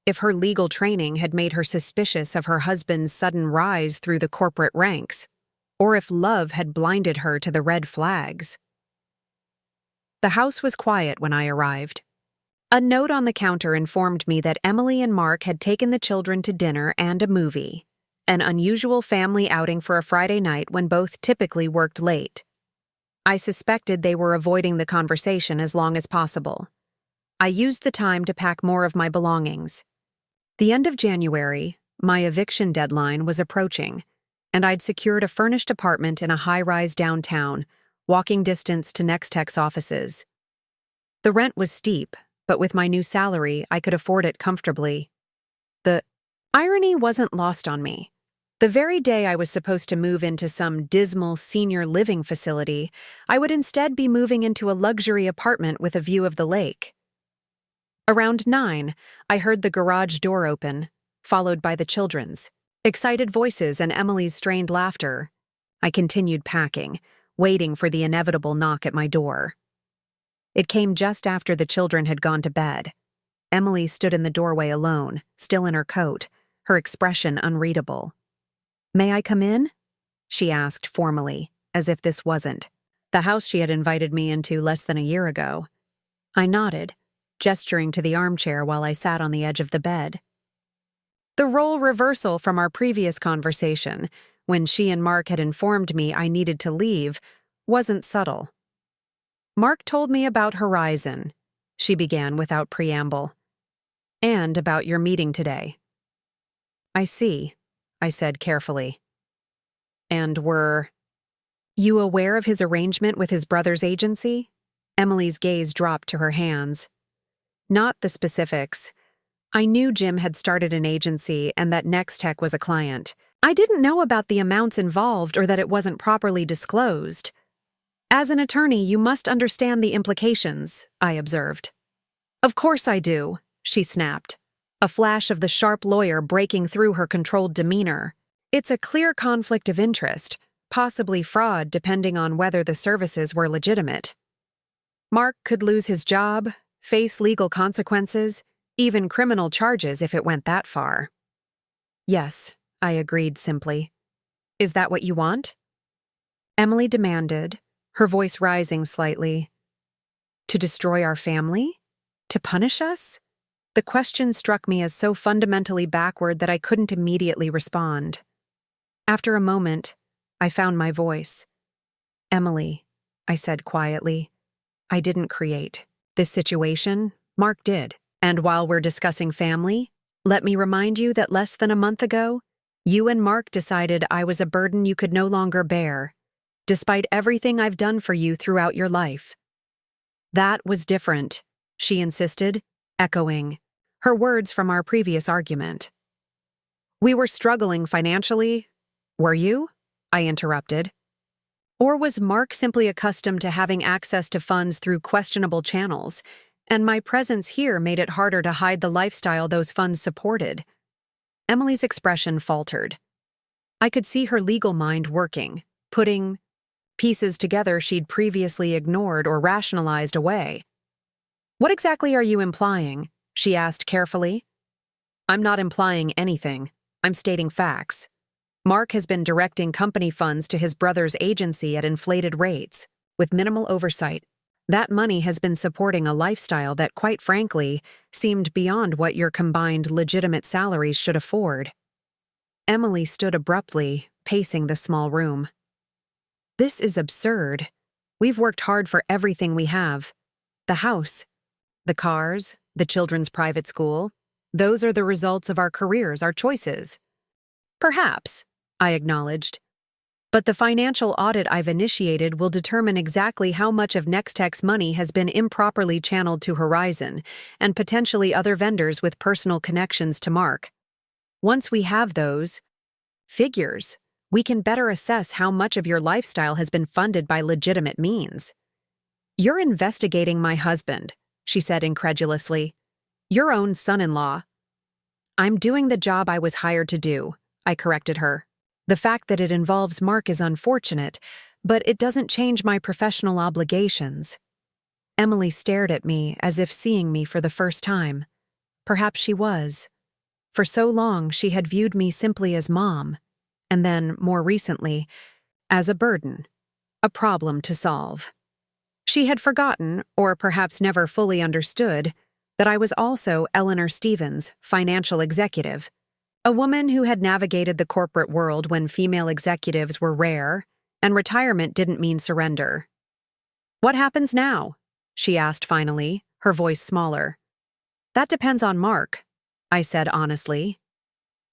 [SPEAKER 1] if her legal training had made her suspicious of her husband's sudden rise through the corporate ranks, or if love had blinded her to the red flags. The house was quiet when I arrived. A note on the counter informed me that Emily and Mark had taken the children to dinner and a movie, an unusual family outing for a Friday night when both typically worked late. I suspected they were avoiding the conversation as long as possible. I used the time to pack more of my belongings. The end of January, my eviction deadline was approaching, and I'd secured a furnished apartment in a high-rise downtown, walking distance to Nextech's offices. The rent was steep, but with my new salary, I could afford it comfortably. The irony wasn't lost on me. The very day I was supposed to move into some dismal senior living facility, I would instead be moving into a luxury apartment with a view of the lake. Around 9, I heard the garage door open, followed by the children's excited voices and Emily's strained laughter. I continued packing, waiting for the inevitable knock at my door. It came just after the children had gone to bed. Emily stood in the doorway alone, still in her coat, her expression unreadable. "May I come in?" she asked formally, as if this wasn't the house she had invited me into less than a year ago. I nodded, gesturing to the armchair while I sat on the edge of the bed. The role reversal from our previous conversation, when she and Mark had informed me I needed to leave, wasn't subtle. "Mark told me about Horizon," she began without preamble, "and about your meeting today." "I see," I said carefully. "And were you aware of his arrangement with his brother's agency?" Emily's gaze dropped to her hands. "Not the specifics. I knew Jim had started an agency and that Nextech was a client. I didn't know about the amounts involved or that it wasn't properly disclosed. As an attorney, you must understand the implications," I observed. "Of course I do," she snapped, a flash of the sharp lawyer breaking through her controlled demeanor. "It's a clear conflict of interest, possibly fraud depending on whether the services were legitimate. Mark could lose his job, face legal consequences, even criminal charges if it went that far." "Yes," I agreed simply. "Is that what you want?" Emily demanded, her voice rising slightly. "To destroy our family? To punish us?" The question struck me as so fundamentally backward that I couldn't immediately respond. After a moment, I found my voice. "Emily," I said quietly, "I didn't create this situation. Mark did. And while we're discussing family, let me remind you that less than a month ago, you and Mark decided I was a burden you could no longer bear, despite everything I've done for you throughout your life." "That was different," she insisted, echoing her words from our previous argument. "We were struggling financially. Were you?" I interrupted. "Or was Mark simply accustomed to having access to funds through questionable channels, and my presence here made it harder to hide the lifestyle those funds supported?" Emily's expression faltered. I could see her legal mind working, putting pieces together she'd previously ignored or rationalized away. "What exactly are you implying?" she asked carefully. "I'm not implying anything. I'm stating facts. Mark has been directing company funds to his brother's agency at inflated rates, with minimal oversight. That money has been supporting a lifestyle that, quite frankly, seemed beyond what your combined legitimate salaries should afford." Emily stood abruptly, pacing the small room. "This is absurd. We've worked hard for everything we have. The house, the cars, the children's private school. Those are the results of our careers, our choices. Perhaps, I acknowledged. But the financial audit I've initiated will determine exactly how much of Nextech's money has been improperly channeled to Horizon and potentially other vendors with personal connections to Mark. Once we have those figures, we can better assess how much of your lifestyle has been funded by legitimate means. You're investigating my husband, she said incredulously. Your own son-in-law. I'm doing the job I was hired to do, I corrected her. The fact that it involves Mark is unfortunate, but it doesn't change my professional obligations. Emily stared at me as if seeing me for the first time. Perhaps she was. For so long, she had viewed me simply as mom, and then, more recently, as a burden, a problem to solve. She had forgotten, or perhaps never fully understood, that I was also Eleanor Stevens, financial executive, a woman who had navigated the corporate world when female executives were rare, and retirement didn't mean surrender. What happens now? She asked finally, her voice smaller. That depends on Mark, I said honestly.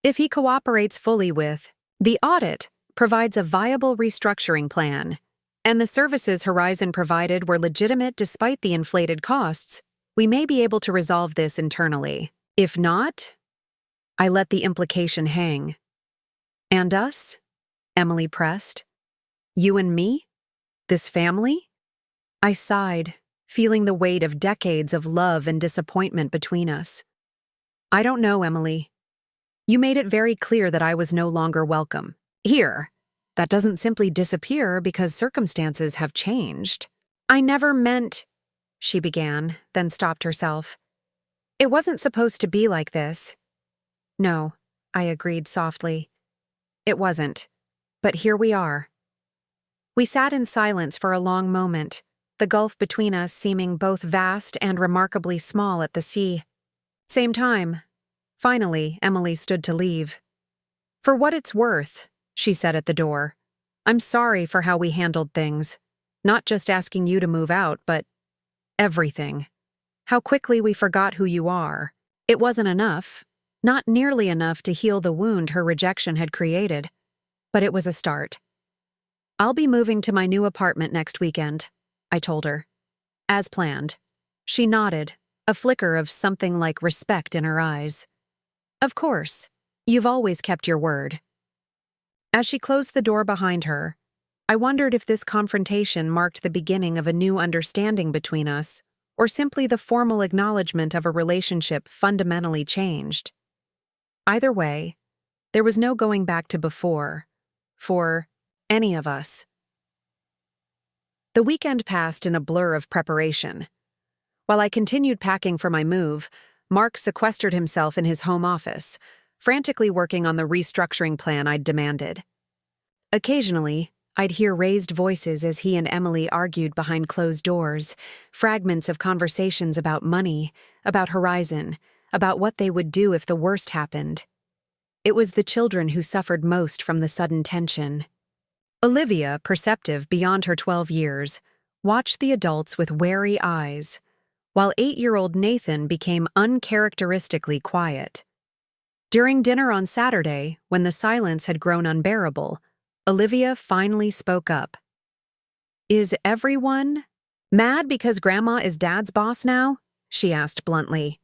[SPEAKER 1] If he cooperates fully with the audit, provides a viable restructuring plan, and the services Horizon provided were legitimate despite the inflated costs, we may be able to resolve this internally. If not, I let the implication hang. And us? Emily pressed. You and me? This family? I sighed, feeling the weight of decades of love and disappointment between us. I don't know, Emily. You made it very clear that I was no longer welcome. Here. That doesn't simply disappear because circumstances have changed. I never meant, she began, then stopped herself. It wasn't supposed to be like this. No, I agreed softly. It wasn't. But here we are. We sat in silence for a long moment, the gulf between us seeming both vast and remarkably small at the same time. Finally, Emily stood to leave. For what it's worth, she said at the door, I'm sorry for how we handled things. Not just asking you to move out, but everything. How quickly we forgot who you are. It wasn't enough. Not nearly enough to heal the wound her rejection had created. But it was a start. I'll be moving to my new apartment next weekend, I told her. As planned. She nodded, a flicker of something like respect in her eyes. Of course. You've always kept your word. As she closed the door behind her, I wondered if this confrontation marked the beginning of a new understanding between us, or simply the formal acknowledgement of a relationship fundamentally changed. Either way, there was no going back to before, for any of us. The weekend passed in a blur of preparation. While I continued packing for my move, Mark sequestered himself in his home office, frantically working on the restructuring plan I'd demanded. Occasionally, I'd hear raised voices as he and Emily argued behind closed doors, fragments of conversations about money, about Horizon, about what they would do if the worst happened. It was the children who suffered most from the sudden tension. Olivia, perceptive beyond her 12 years, watched the adults with wary eyes, while 8-year-old Nathan became uncharacteristically quiet. During dinner on Saturday, when the silence had grown unbearable, Olivia finally spoke up. Is everyone mad because Grandma is Dad's boss now? She asked bluntly.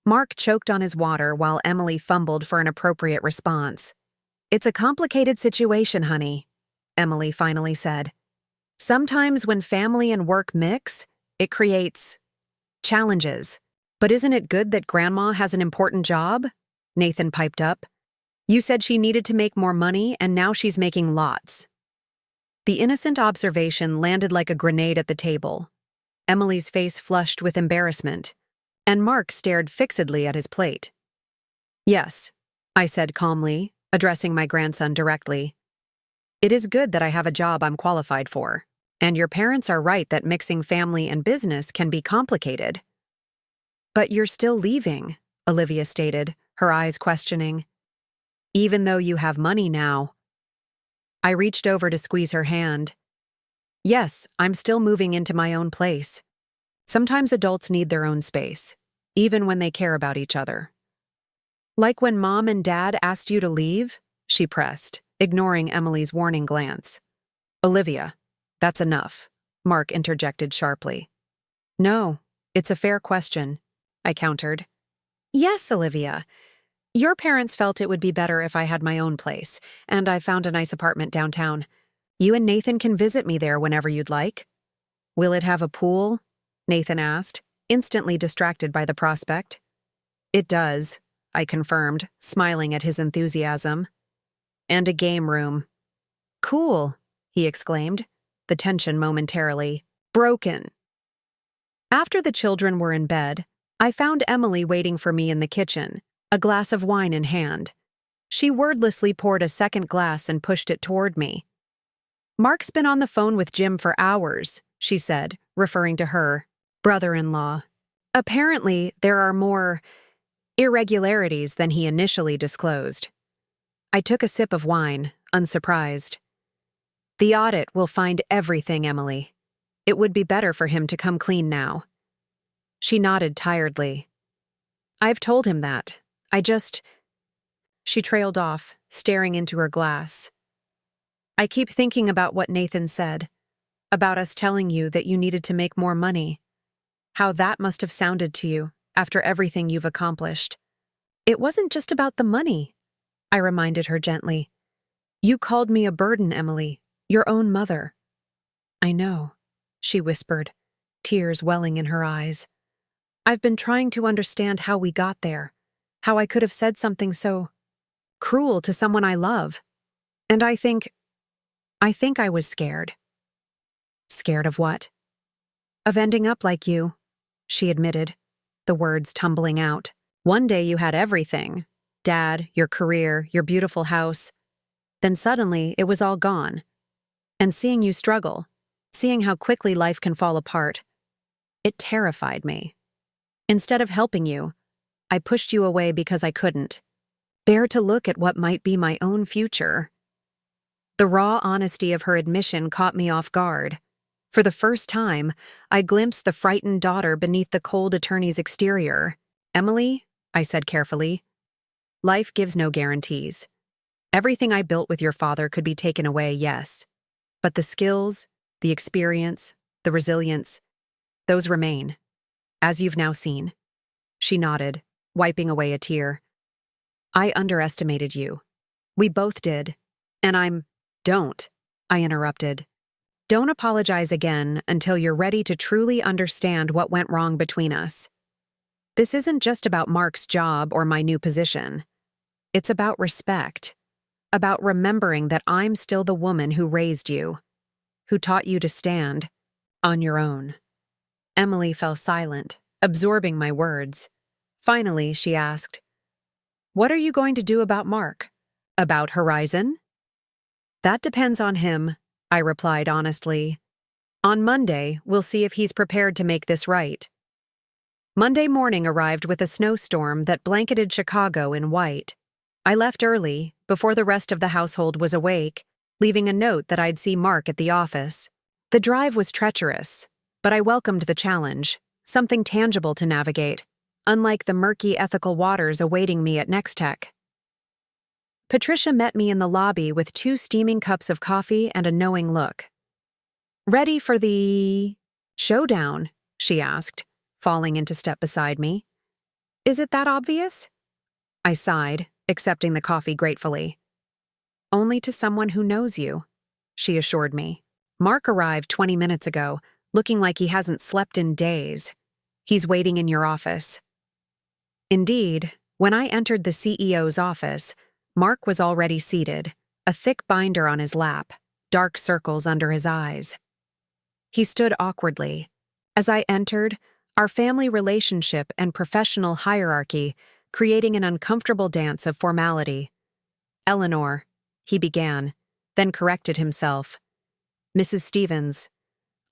[SPEAKER 1] Mark choked on his water while Emily fumbled for an appropriate response. It's a complicated situation, honey, Emily finally said. Sometimes when family and work mix, it creates challenges. But isn't it good that Grandma has an important job? Nathan piped up. You said she needed to make more money, and now she's making lots. The innocent observation landed like a grenade at the table. Emily's face flushed with embarrassment, and Mark stared fixedly at his plate. Yes, I said calmly, addressing my grandson directly. It is good that I have a job I'm qualified for, and your parents are right that mixing family and business can be complicated. But you're still leaving, Olivia stated, her eyes questioning. Even though you have money now. I reached over to squeeze her hand. Yes, I'm still moving into my own place. Sometimes adults need their own space, even when they care about each other. Like when Mom and Dad asked you to leave, she pressed, ignoring Emily's warning glance. Olivia, that's enough, Mark interjected sharply. No, it's a fair question, I countered. Yes, Olivia. Your parents felt it would be better if I had my own place, and I found a nice apartment downtown. You and Nathan can visit me there whenever you'd like. Will it have a pool? Nathan asked, instantly distracted by the prospect. It does, I confirmed, smiling at his enthusiasm. And a game room. Cool, he exclaimed, the tension momentarily broken. After the children were in bed, I found Emily waiting for me in the kitchen, a glass of wine in hand. She wordlessly poured a second glass and pushed it toward me. Mark's been on the phone with Jim for hours, she said, referring to her brother-in-law. Apparently, there are more irregularities than he initially disclosed. I took a sip of wine, unsurprised. The audit will find everything, Emily. It would be better for him to come clean now. She nodded tiredly. I've told him that. She trailed off, staring into her glass. I keep thinking about what Nathan said, about us telling you that you needed to make more money. How that must have sounded to you after everything you've accomplished. It wasn't just about the money, I reminded her gently. You called me a burden, Emily, your own mother. I know, she whispered, tears welling in her eyes. I've been trying to understand how we got there, how I could have said something so cruel to someone I love. And I think I was scared. Scared of what? Of ending up like you, she admitted, the words tumbling out. One day you had everything. Dad, your career, your beautiful house. Then suddenly it was all gone. And seeing you struggle, seeing how quickly life can fall apart, it terrified me. Instead of helping you, I pushed you away because I couldn't bear to look at what might be my own future. The raw honesty of her admission caught me off guard. For the first time, I glimpsed the frightened daughter beneath the cold attorney's exterior. Emily, I said carefully, life gives no guarantees. Everything I built with your father could be taken away, yes. But the skills, the experience, the resilience, those remain, as you've now seen. She nodded, wiping away a tear. I underestimated you. We both did. And Don't, I interrupted. Don't apologize again until you're ready to truly understand what went wrong between us. This isn't just about Mark's job or my new position. It's about respect, about remembering that I'm still the woman who raised you, who taught you to stand on your own. Emily fell silent, absorbing my words. Finally, she asked, What are you going to do about Mark? About Horizon? That depends on him, I replied honestly. On Monday, we'll see if he's prepared to make this right. Monday morning arrived with a snowstorm that blanketed Chicago in white. I left early, before the rest of the household was awake, leaving a note that I'd see Mark at the office. The drive was treacherous, but I welcomed the challenge, something tangible to navigate, unlike the murky ethical waters awaiting me at Nextech. Patricia met me in the lobby with 2 steaming cups of coffee and a knowing look. Ready for the showdown? She asked, falling into step beside me. Is it that obvious? I sighed, accepting the coffee gratefully. Only to someone who knows you, she assured me. Mark arrived 20 minutes ago, looking like he hasn't slept in days. He's waiting in your office. Indeed, when I entered the CEO's office, Mark was already seated, a thick binder on his lap, dark circles under his eyes. He stood awkwardly. As I entered, our family relationship and professional hierarchy creating an uncomfortable dance of formality. Eleanor, he began, then corrected himself. Mrs. Stevens,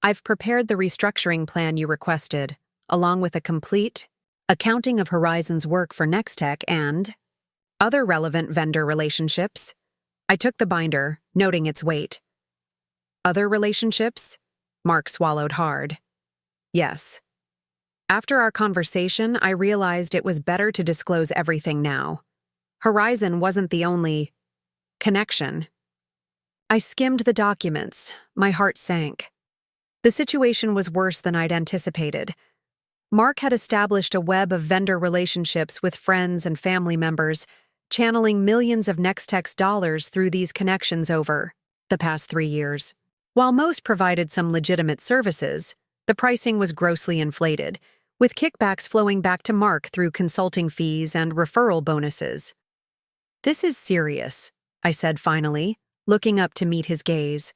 [SPEAKER 1] I've prepared the restructuring plan you requested, along with a complete accounting of Horizon's work for Nextech and other relevant vendor relationships. I took the binder, noting its weight. Other relationships? Mark swallowed hard. Yes. After our conversation, I realized it was better to disclose everything now. Horizon wasn't the only Connection. I skimmed the documents. My heart sank. The situation was worse than I'd anticipated. Mark had established a web of vendor relationships with friends and family members, channeling millions of Nextech's dollars through these connections over the past 3 years. While most provided some legitimate services, the pricing was grossly inflated, with kickbacks flowing back to Mark through consulting fees and referral bonuses. "This is serious," I said finally, looking up to meet his gaze.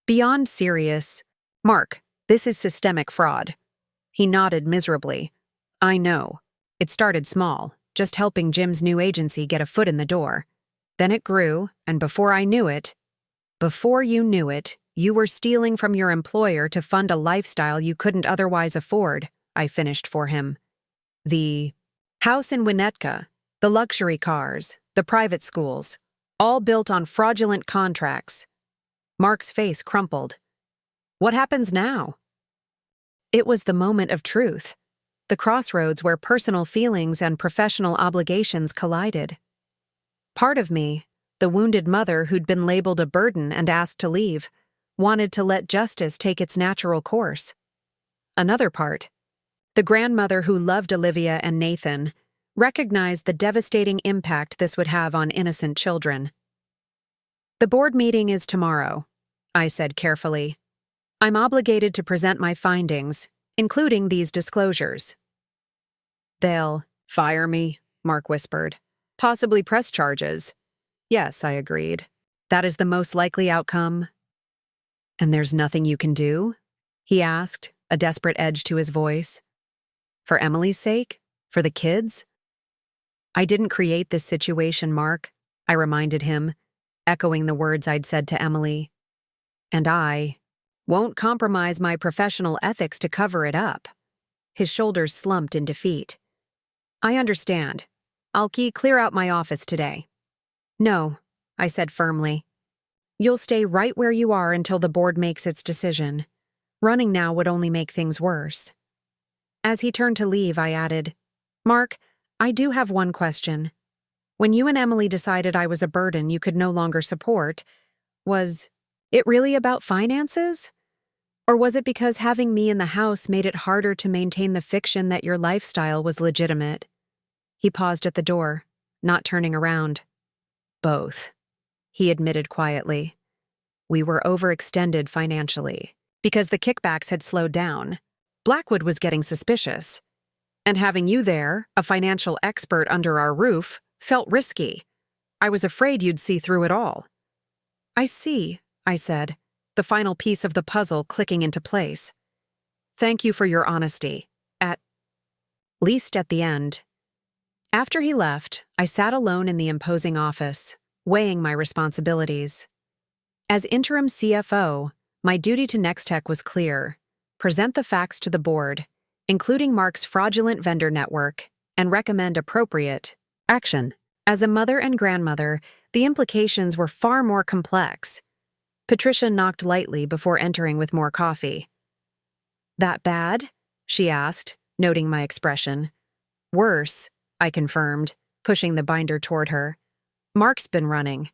[SPEAKER 1] "Beyond serious. Mark, this is systemic fraud." He nodded miserably. "I know. It started small, just helping Jim's new agency get a foot in the door. Then it grew, and before you knew it, you were stealing from your employer to fund a lifestyle you couldn't otherwise afford," I finished for him. "The house in Winnetka, the luxury cars, the private schools, all built on fraudulent contracts." Mark's face crumpled. "What happens now?" It was the moment of truth, the crossroads where personal feelings and professional obligations collided. Part of me, the wounded mother who'd been labeled a burden and asked to leave, wanted to let justice take its natural course. Another part, the grandmother who loved Olivia and Nathan, recognized the devastating impact this would have on innocent children. "The board meeting is tomorrow," I said carefully. "I'm obligated to present my findings, including these disclosures." "They'll fire me," Mark whispered. "Possibly press charges." "Yes," I agreed. "That is the most likely outcome." "And there's nothing you can do?" he asked, a desperate edge to his voice. "For Emily's sake? For the kids?" "I didn't create this situation, Mark," I reminded him, echoing the words I'd said to Emily. "And I won't compromise my professional ethics to cover it up." His shoulders slumped in defeat. "I understand. I'll clear out my office today." "No," I said firmly. "You'll stay right where you are until the board makes its decision. Running now would only make things worse." As he turned to leave, I added, "Mark, I do have one question. When you and Emily decided I was a burden you could no longer support, was it really about finances? Or was it because having me in the house made it harder to maintain the fiction that your lifestyle was legitimate?" He paused at the door, not turning around. "Both," he admitted quietly. "We were overextended financially. Because the kickbacks had slowed down. Blackwood was getting suspicious. And having you there, a financial expert under our roof, felt risky. I was afraid you'd see through it all." "I see," I said, the final piece of the puzzle clicking into place. "Thank you for your honesty, at least at the end." After he left, I sat alone in the imposing office, weighing my responsibilities. As interim CFO, my duty to Nextech was clear: present the facts to the board, including Mark's fraudulent vendor network, and recommend appropriate action. As a mother and grandmother, the implications were far more complex. Patricia knocked lightly before entering with more coffee. "That bad?" she asked, noting my expression. "Worse," I confirmed, pushing the binder toward her. "Mark's been running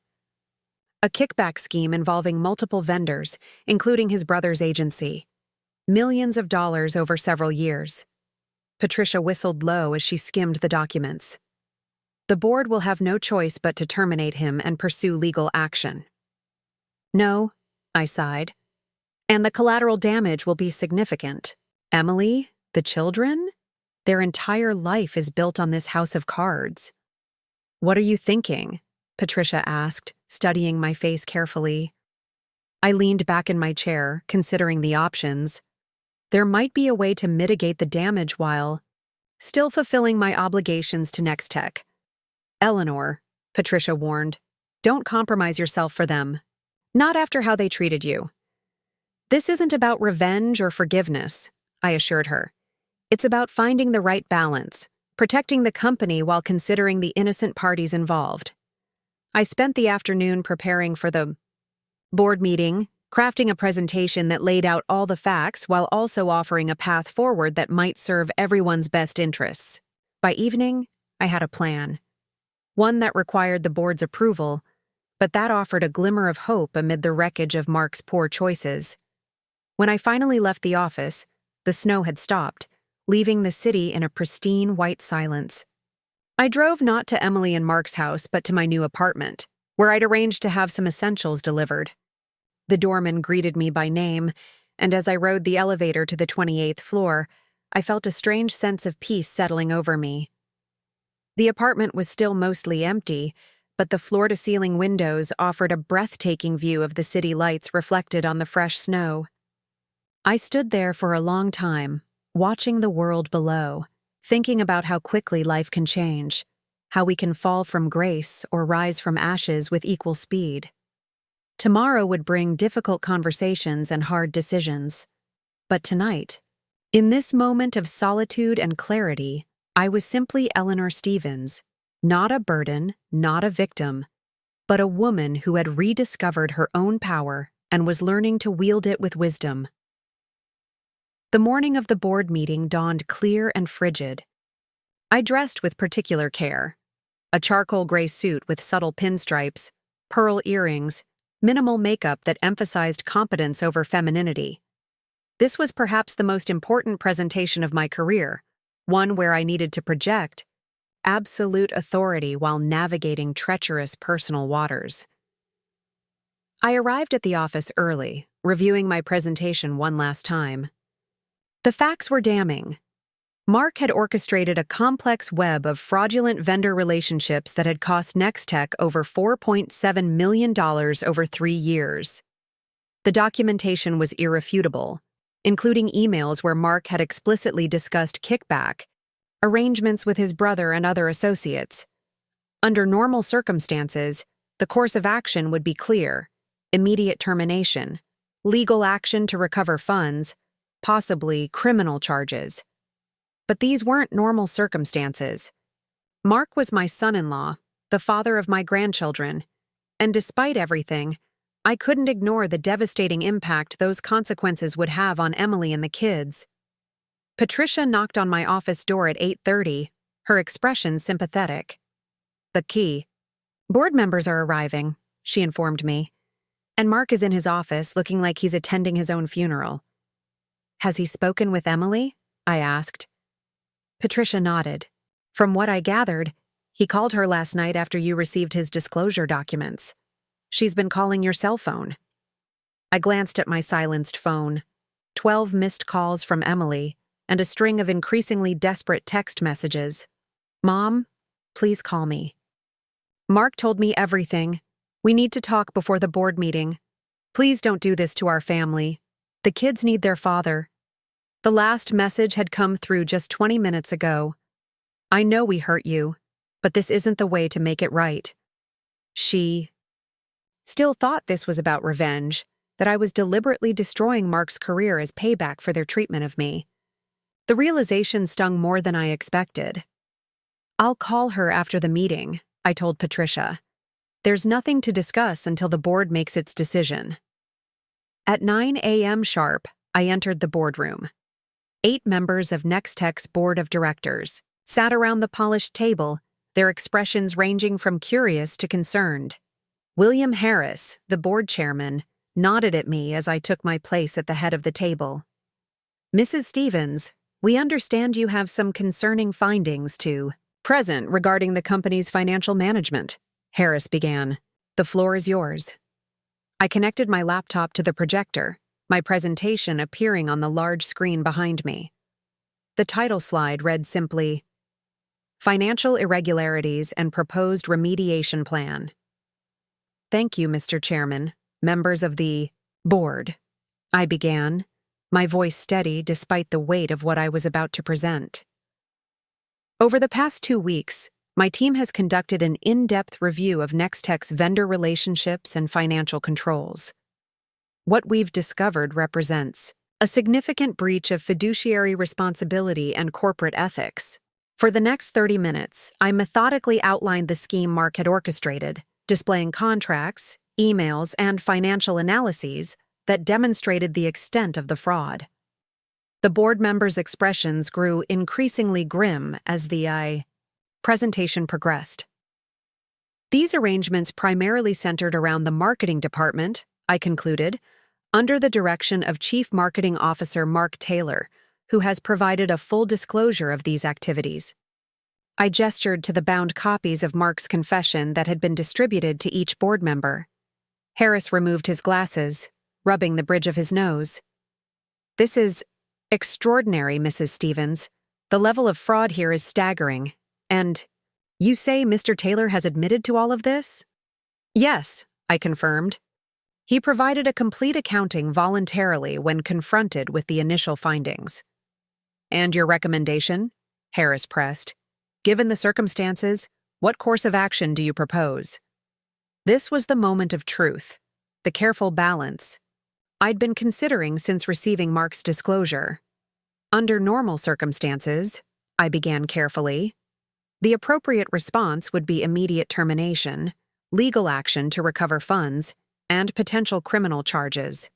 [SPEAKER 1] a kickback scheme involving multiple vendors, including his brother's agency. Millions of dollars over several years." Patricia whistled low as she skimmed the documents. "The board will have no choice but to terminate him and pursue legal action." "No," I sighed. "And the collateral damage will be significant. Emily, the children? Their entire life is built on this house of cards." "What are you thinking?" Patricia asked, studying my face carefully. I leaned back in my chair, considering the options. There might be a way to mitigate the damage while still fulfilling my obligations to Nextech. "Eleanor," Patricia warned, "don't compromise yourself for them. Not after how they treated you." "This isn't about revenge or forgiveness," I assured her. "It's about finding the right balance, protecting the company while considering the innocent parties involved." I spent the afternoon preparing for the board meeting, crafting a presentation that laid out all the facts while also offering a path forward that might serve everyone's best interests. By evening, I had a plan. One that required the board's approval, but that offered a glimmer of hope amid the wreckage of Mark's poor choices. When I finally left the office, the snow had stopped, leaving the city in a pristine white silence. I drove not to Emily and Mark's house but to my new apartment, where I'd arranged to have some essentials delivered. The doorman greeted me by name, and as I rode the elevator to the 28th floor, I felt a strange sense of peace settling over me. The apartment was still mostly empty, but the floor-to-ceiling windows offered a breathtaking view of the city lights reflected on the fresh snow. I stood there for a long time, watching the world below, thinking about how quickly life can change, how we can fall from grace or rise from ashes with equal speed. Tomorrow would bring difficult conversations and hard decisions. But tonight, in this moment of solitude and clarity, I was simply Eleanor Stevens, not a burden, not a victim, but a woman who had rediscovered her own power and was learning to wield it with wisdom. The morning of the board meeting dawned clear and frigid. I dressed with particular care. A charcoal gray suit with subtle pinstripes, pearl earrings, minimal makeup that emphasized competence over femininity. This was perhaps the most important presentation of my career, one where I needed to project absolute authority while navigating treacherous personal waters. I arrived at the office early, reviewing my presentation one last time. The facts were damning. Mark had orchestrated a complex web of fraudulent vendor relationships that had cost Nextech over $4.7 million over 3 years. The documentation was irrefutable, including emails where Mark had explicitly discussed kickback, arrangements with his brother and other associates. Under normal circumstances, the course of action would be clear: immediate termination, legal action to recover funds, possibly criminal charges. But these weren't normal circumstances. Mark was my son-in-law, the father of my grandchildren, and despite everything, I couldn't ignore the devastating impact those consequences would have on Emily and the kids. Patricia knocked on my office door at 8:30, her expression sympathetic. "The key. Board members are arriving," she informed me, "and Mark is in his office looking like he's attending his own funeral." "Has he spoken with Emily?" I asked. Patricia nodded. "From what I gathered, he called her last night after you received his disclosure documents. She's been calling your cell phone." I glanced at my silenced phone. 12 missed calls from Emily, and a string of increasingly desperate text messages. "Mom, please call me. Mark told me everything. We need to talk before the board meeting. Please don't do this to our family. The kids need their father." The last message had come through just 20 minutes ago. "I know we hurt you, but this isn't the way to make it right." She still thought this was about revenge, that I was deliberately destroying Mark's career as payback for their treatment of me. The realization stung more than I expected. "I'll call her after the meeting," I told Patricia. "There's nothing to discuss until the board makes its decision." At 9 a.m. sharp, I entered the boardroom. 8 members of Nextech's board of directors sat around the polished table, their expressions ranging from curious to concerned. William Harris, the board chairman, nodded at me as I took my place at the head of the table. "Mrs. Stevens, we understand you have some concerning findings to present regarding the company's financial management," Harris began. "The floor is yours." I connected my laptop to the projector, my presentation appearing on the large screen behind me. The title slide read simply, "Financial Irregularities and Proposed Remediation Plan." "Thank you, Mr. Chairman, members of the board," I began, my voice steady despite the weight of what I was about to present. Over the past 2 weeks, my team has conducted an in-depth review of Nextech's vendor relationships and financial controls. What we've discovered represents a significant breach of fiduciary responsibility and corporate ethics. For the next 30 minutes, I methodically outlined the scheme Mark had orchestrated, displaying contracts, emails, and financial analyses that demonstrated the extent of the fraud. The board members' expressions grew increasingly grim as the presentation progressed. These arrangements primarily centered around the marketing department, I concluded, under the direction of Chief Marketing Officer Mark Taylor, who has provided a full disclosure of these activities. I gestured to the bound copies of Mark's confession that had been distributed to each board member. Harris removed his glasses, rubbing the bridge of his nose. "This is extraordinary, Mrs. Stevens. The level of fraud here is staggering. And you say Mr. Taylor has admitted to all of this?" "Yes," I confirmed. "He provided a complete accounting voluntarily when confronted with the initial findings." "And your recommendation?" Harris pressed. "Given the circumstances, what course of action do you propose?" This was the moment of truth, the careful balance I'd been considering since receiving Mark's disclosure. Under normal circumstances, I began carefully, the appropriate response would be immediate termination, legal action to recover funds, and potential criminal charges.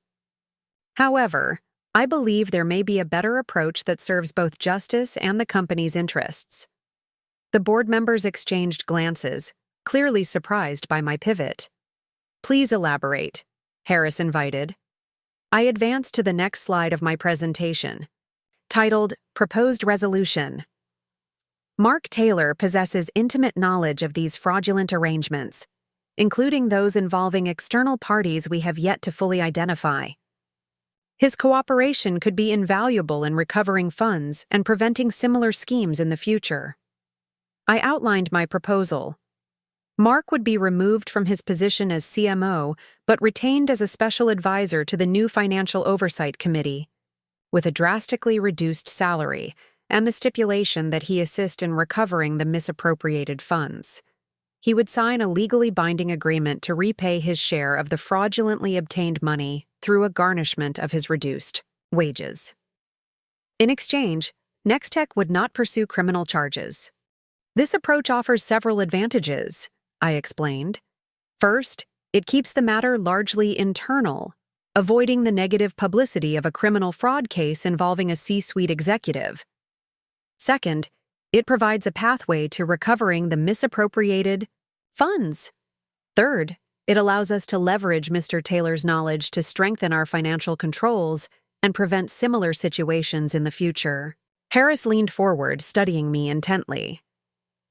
[SPEAKER 1] However, I believe there may be a better approach that serves both justice and the company's interests. The board members exchanged glances, clearly surprised by my pivot. "Please elaborate," Harris invited. I advanced to the next slide of my presentation, titled Proposed Resolution. Mark Taylor possesses intimate knowledge of these fraudulent arrangements, including those involving external parties we have yet to fully identify. His cooperation could be invaluable in recovering funds and preventing similar schemes in the future. I outlined my proposal. Mark would be removed from his position as CMO, but retained as a special advisor to the new Financial Oversight Committee, with a drastically reduced salary and the stipulation that he assist in recovering the misappropriated funds. He would sign a legally binding agreement to repay his share of the fraudulently obtained money through a garnishment of his reduced wages. In exchange, Nextech would not pursue criminal charges. This approach offers several advantages, I explained. First, it keeps the matter largely internal, avoiding the negative publicity of a criminal fraud case involving a C-suite executive. Second, it provides a pathway to recovering the misappropriated funds. Third, it allows us to leverage Mr. Taylor's knowledge to strengthen our financial controls and prevent similar situations in the future. Harris leaned forward, studying me intently.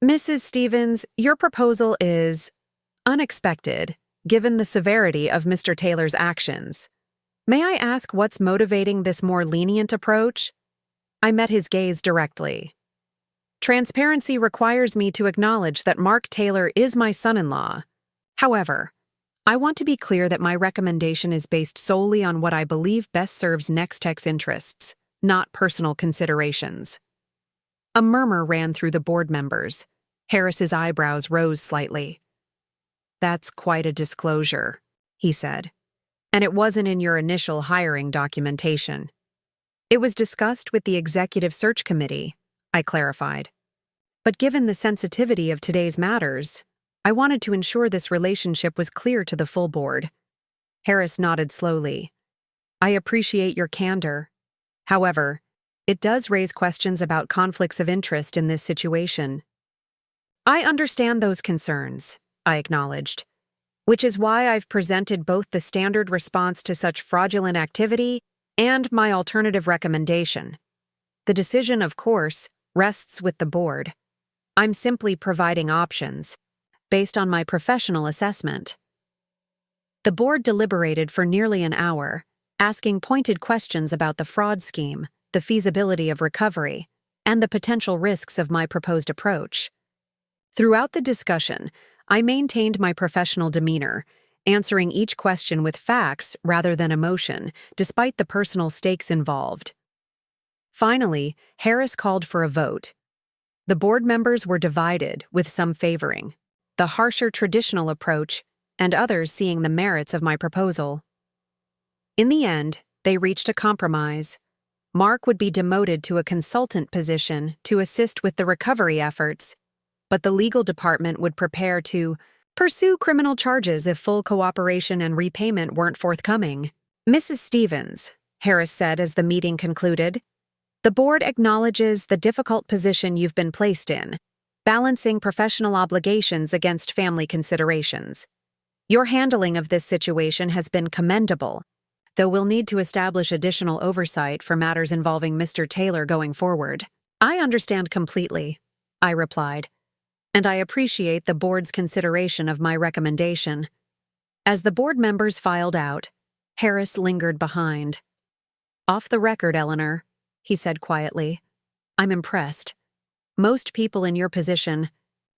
[SPEAKER 1] "Mrs. Stevens, your proposal is unexpected, given the severity of Mr. Taylor's actions. May I ask what's motivating this more lenient approach?" I met his gaze directly. "Transparency requires me to acknowledge that Mark Taylor is my son-in-law. However, I want to be clear that my recommendation is based solely on what I believe best serves Nextech's interests, not personal considerations." A murmur ran through the board members. Harris's eyebrows rose slightly. "That's quite a disclosure," he said. "And it wasn't in your initial hiring documentation." "It was discussed with the Executive Search Committee," I clarified. "But given the sensitivity of today's matters, I wanted to ensure this relationship was clear to the full board." Harris nodded slowly. "I appreciate your candor. However, it does raise questions about conflicts of interest in this situation." "I understand those concerns," I acknowledged, "which is why I've presented both the standard response to such fraudulent activity and my alternative recommendation. The decision, of course, rests with the board. I'm simply providing options, based on my professional assessment." The board deliberated for nearly an hour, asking pointed questions about the fraud scheme, the feasibility of recovery, and the potential risks of my proposed approach. Throughout the discussion, I maintained my professional demeanor, answering each question with facts rather than emotion, despite the personal stakes involved. Finally, Harris called for a vote. The board members were divided, with some favoring the harsher traditional approach and others seeing the merits of my proposal. In the end, they reached a compromise. Mark would be demoted to a consultant position to assist with the recovery efforts, but the legal department would prepare to pursue criminal charges if full cooperation and repayment weren't forthcoming. "Mrs. Stevens," Harris said as the meeting concluded, "the board acknowledges the difficult position you've been placed in, balancing professional obligations against family considerations. Your handling of this situation has been commendable, though we'll need to establish additional oversight for matters involving Mr. Taylor going forward. I understand completely, I replied, and I appreciate the board's consideration of my recommendation. As the board members filed out, Harris lingered behind. Off the record, Eleanor, he said quietly. I'm impressed. Most people in your position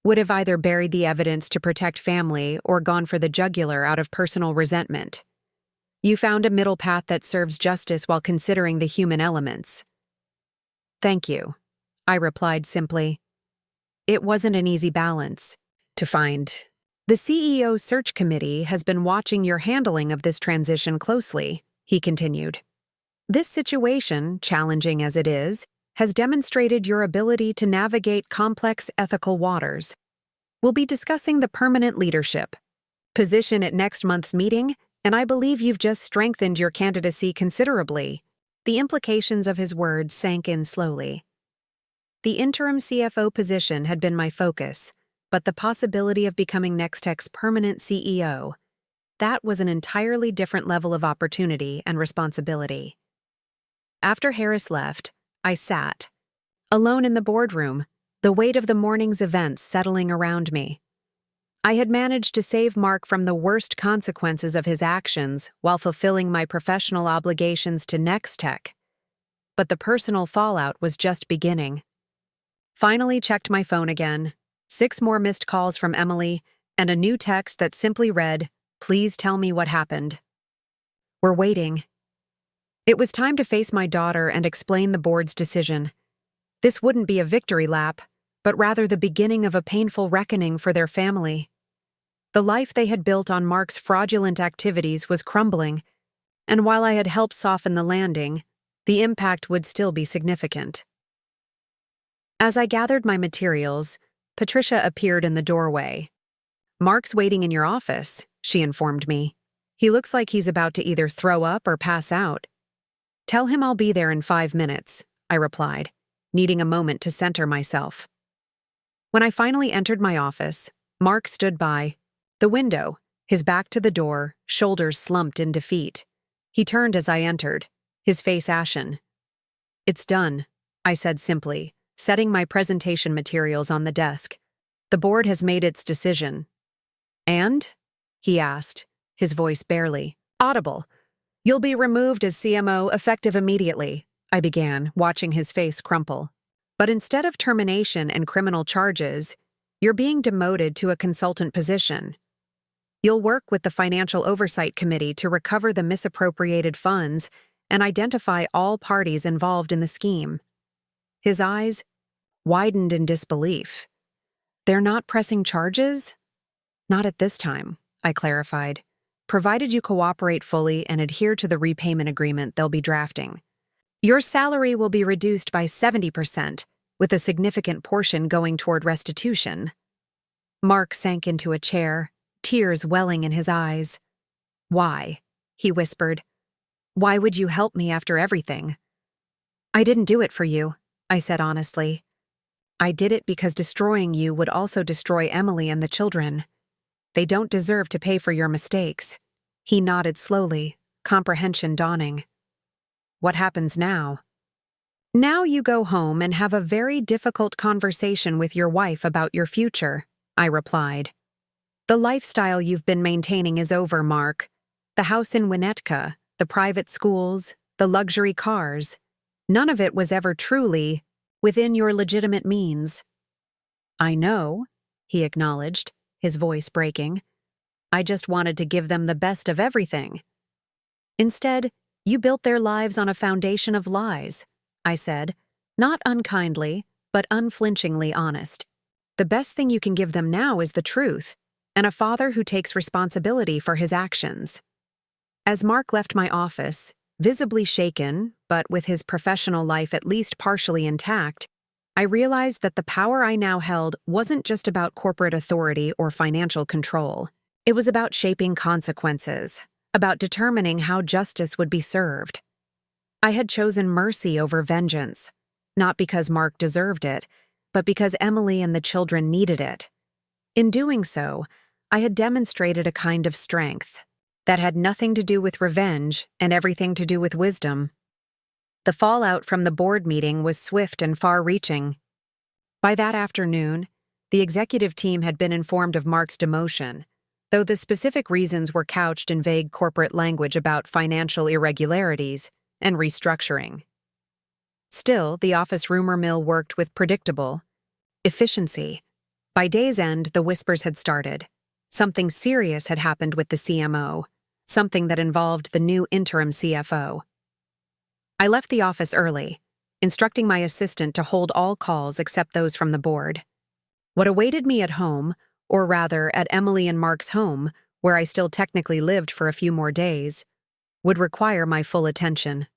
[SPEAKER 1] would have either buried the evidence to protect family or gone for the jugular out of personal resentment. You found a middle path that serves justice while considering the human elements. Thank you, I replied simply. It wasn't an easy balance to find. The CEO search committee has been watching your handling of this transition closely, he continued. This situation, challenging as it is, has demonstrated your ability to navigate complex ethical waters. We'll be discussing the permanent leadership position at next month's meeting, and I believe you've just strengthened your candidacy considerably. The implications of his words sank in slowly. The interim CFO position had been my focus, but the possibility of becoming Nextech's permanent CEO, that was an entirely different level of opportunity and responsibility. After Harris left, I sat, alone in the boardroom, the weight of the morning's events settling around me. I had managed to save Mark from the worst consequences of his actions while fulfilling my professional obligations to Nextech. But the personal fallout was just beginning. Finally checked my phone again, 6 more missed calls from Emily, and a new text that simply read, "Please tell me what happened." We're waiting. It was time to face my daughter and explain the board's decision. This wouldn't be a victory lap, but rather the beginning of a painful reckoning for their family. The life they had built on Mark's fraudulent activities was crumbling, and while I had helped soften the landing, the impact would still be significant. As I gathered my materials, Patricia appeared in the doorway. "Mark's waiting in your office," she informed me. "He looks like he's about to either throw up or pass out." "Tell him I'll be there in 5 minutes," I replied, needing a moment to center myself. When I finally entered my office, Mark stood by the window, his back to the door, shoulders slumped in defeat. He turned as I entered, his face ashen. "It's done," I said simply, setting my presentation materials on the desk. "The board has made its decision." "And?" he asked, his voice barely audible. "You'll be removed as CMO effective immediately," I began, watching his face crumple. "But instead of termination and criminal charges, you're being demoted to a consultant position. You'll work with the Financial Oversight Committee to recover the misappropriated funds and identify all parties involved in the scheme." His eyes widened in disbelief. "They're not pressing charges?" "Not at this time," I clarified. "Provided you cooperate fully and adhere to the repayment agreement they'll be drafting. Your salary will be reduced by 70%, with a significant portion going toward restitution." Mark sank into a chair, tears welling in his eyes. "Why?" he whispered. "Why would you help me after everything?" "I didn't do it for you," I said honestly. "I did it because destroying you would also destroy Emily and the children. They don't deserve to pay for your mistakes." He nodded slowly, comprehension dawning. "What happens now?" "Now you go home and have a very difficult conversation with your wife about your future," I replied. "The lifestyle you've been maintaining is over, Mark. The house in Winnetka, the private schools, the luxury cars. None of it was ever truly within your legitimate means." "I know," he acknowledged, his voice breaking. "I just wanted to give them the best of everything." "Instead, you built their lives on a foundation of lies," I said, not unkindly, but unflinchingly honest. "The best thing you can give them now is the truth, and a father who takes responsibility for his actions." As Mark left my office, visibly shaken, but with his professional life at least partially intact, I realized that the power I now held wasn't just about corporate authority or financial control. It was about shaping consequences, about determining how justice would be served. I had chosen mercy over vengeance, not because Mark deserved it, but because Emily and the children needed it. In doing so, I had demonstrated a kind of strength that had nothing to do with revenge and everything to do with wisdom. The fallout from the board meeting was swift and far-reaching. By that afternoon, the executive team had been informed of Mark's demotion, though the specific reasons were couched in vague corporate language about financial irregularities and restructuring. Still, the office rumor mill worked with predictable efficiency. By day's end, the whispers had started. Something serious had happened with the CMO, something that involved the new interim CFO. I left the office early, instructing my assistant to hold all calls except those from the board. What awaited me at home, or rather at Emily and Mark's home, where I still technically lived for a few more days, would require my full attention.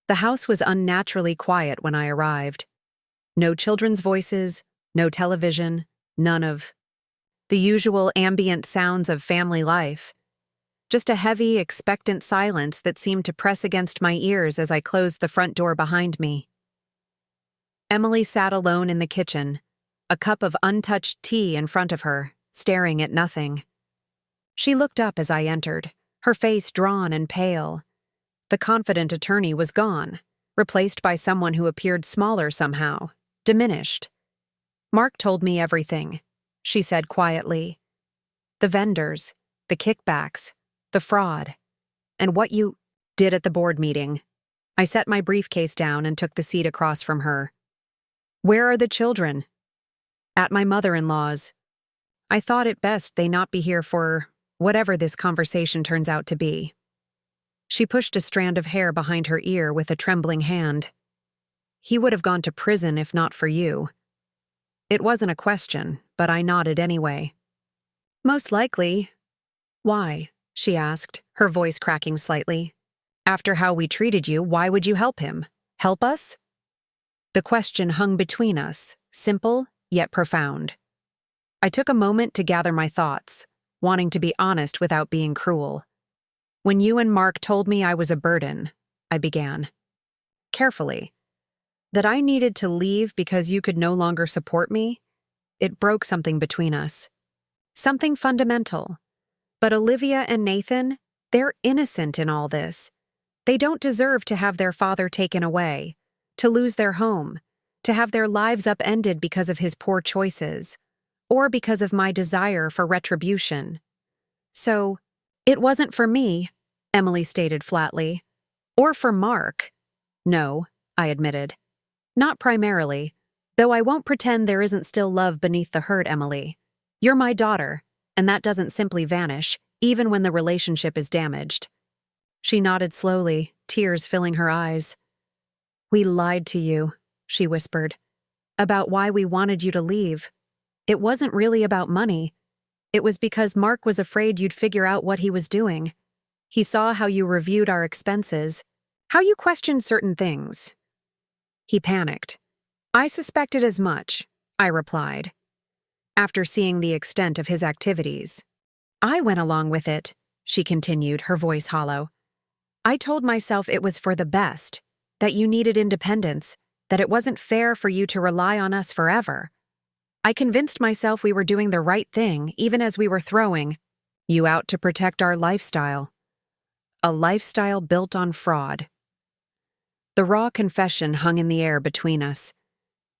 [SPEAKER 1] The house was unnaturally quiet when I arrived. No children's voices, no television, none of the usual ambient sounds of family life. Just a heavy, expectant silence that seemed to press against my ears as I closed the front door behind me. Emily sat alone in the kitchen, a cup of untouched tea in front of her, staring at nothing. She looked up as I entered, her face drawn and pale. The confident attorney was gone, replaced by someone who appeared smaller somehow, diminished. "Mark told me everything," she said quietly. "The vendors, the kickbacks, the fraud, and what you did at the board meeting." I set my briefcase down and took the seat across from her. "Where are the children?" "At my mother-in-law's. I thought it best they not be here for whatever this conversation turns out to be." She pushed a strand of hair behind her ear with a trembling hand. "He would have gone to prison if not for you." It wasn't a question, but I nodded anyway. "Most likely." "Why?" she asked, her voice cracking slightly. "After how we treated you, why would you help him? Help us?" The question hung between us, simple yet profound. I took a moment to gather my thoughts, wanting to be honest without being cruel. "When you and Mark told me I was a burden," I began. Carefully. "That I needed to leave because you could no longer support me, it broke something between us. Something fundamental. But Olivia and Nathan, they're innocent in all this. They don't deserve to have their father taken away, to lose their home, to have their lives upended because of his poor choices, or because of my desire for retribution. So, it wasn't for me," Emily stated flatly. "Or for Mark." "No," I admitted. "Not primarily, though I won't pretend there isn't still love beneath the hurt, Emily. You're my daughter, and that doesn't simply vanish, even when the relationship is damaged." She nodded slowly, tears filling her eyes. "We lied to you," she whispered, "about why we wanted you to leave. It wasn't really about money. It was because Mark was afraid you'd figure out what he was doing. He saw how you reviewed our expenses, how you questioned certain things. He panicked." "I suspected as much," I replied, after seeing the extent of his activities. "I went along with it," she continued, her voice hollow. "I told myself it was for the best, that you needed independence, that it wasn't fair for you to rely on us forever. I convinced myself we were doing the right thing, even as we were throwing you out to protect our lifestyle. A lifestyle built on fraud." The raw confession hung in the air between us.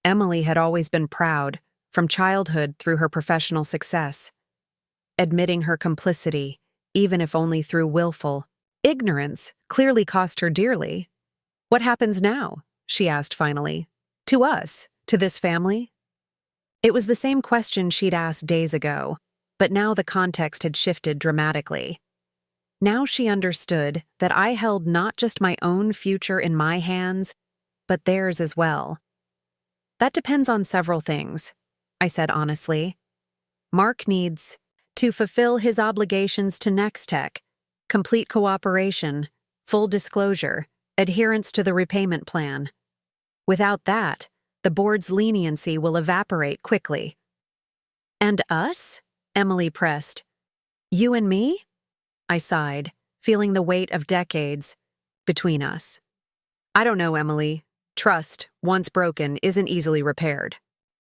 [SPEAKER 1] Emily had always been proud, from childhood through her professional success. Admitting her complicity, even if only through willful ignorance, clearly cost her dearly. "What happens now?" she asked finally. "To us? To this family?" It was the same question she'd asked days ago, but now the context had shifted dramatically. Now she understood that I held not just my own future in my hands, but theirs as well. "That depends on several things," I said honestly. "Mark needs to fulfill his obligations to Nextech, complete cooperation, full disclosure, adherence to the repayment plan. Without that, the board's leniency will evaporate quickly." "And us?" Emily pressed. "You and me?" I sighed, feeling the weight of decades between us. "I don't know, Emily. Trust, once broken, isn't easily repaired.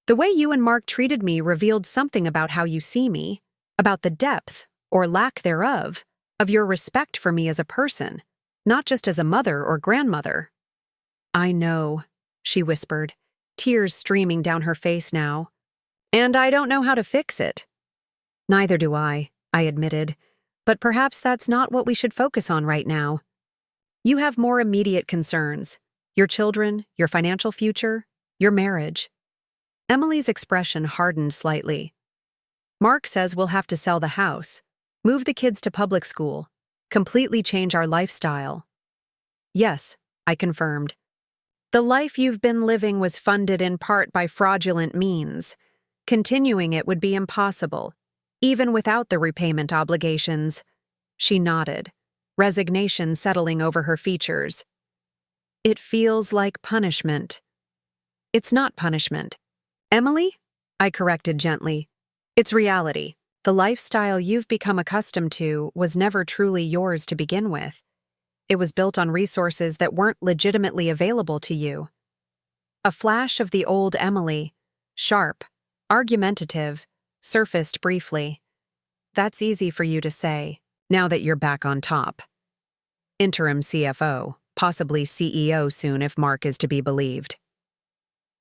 [SPEAKER 1] The way you and Mark treated me revealed something about how you see me, about the depth, or lack thereof, of your respect for me as a person, not just as a mother or grandmother. I know, she whispered, tears streaming down her face now. And I don't know how to fix it. Neither do I admitted, but perhaps that's not what we should focus on right now. You have more immediate concerns. Your children, your financial future, your marriage. Emily's expression hardened slightly. Mark says we'll have to sell the house, move the kids to public school, completely change our lifestyle. Yes, I confirmed. The life you've been living was funded in part by fraudulent means. Continuing it would be impossible, even without the repayment obligations. She nodded, resignation settling over her features. It feels like punishment. It's not punishment. Emily? I corrected gently. It's reality. The lifestyle you've become accustomed to was never truly yours to begin with. It was built on resources that weren't legitimately available to you. A flash of the old Emily, sharp, argumentative, surfaced briefly. That's easy for you to say, now that you're back on top. Interim CFO, possibly CEO soon if Mark is to be believed.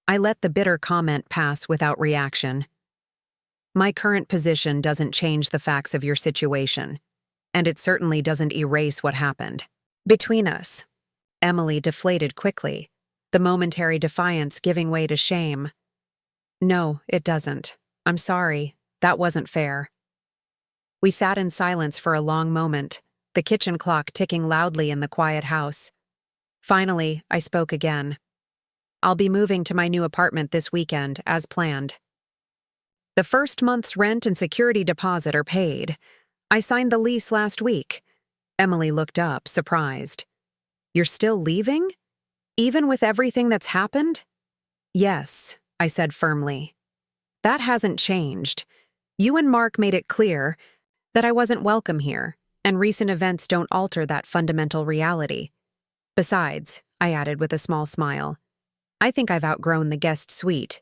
[SPEAKER 1] I let the bitter comment pass without reaction. My current position doesn't change the facts of your situation, and it certainly doesn't erase what happened. Between us. Emily deflated quickly, the momentary defiance giving way to shame. No, it doesn't. I'm sorry. That wasn't fair. We sat in silence for a long moment, the kitchen clock ticking loudly in the quiet house. Finally, I spoke again. I'll be moving to my new apartment this weekend, as planned. The first month's rent and security deposit are paid. I signed the lease last week. Emily looked up, surprised. You're still leaving? Even with everything that's happened? Yes, I said firmly. That hasn't changed. You and Mark made it clear that I wasn't welcome here, and recent events don't alter that fundamental reality. Besides, I added with a small smile, I think I've outgrown the guest suite.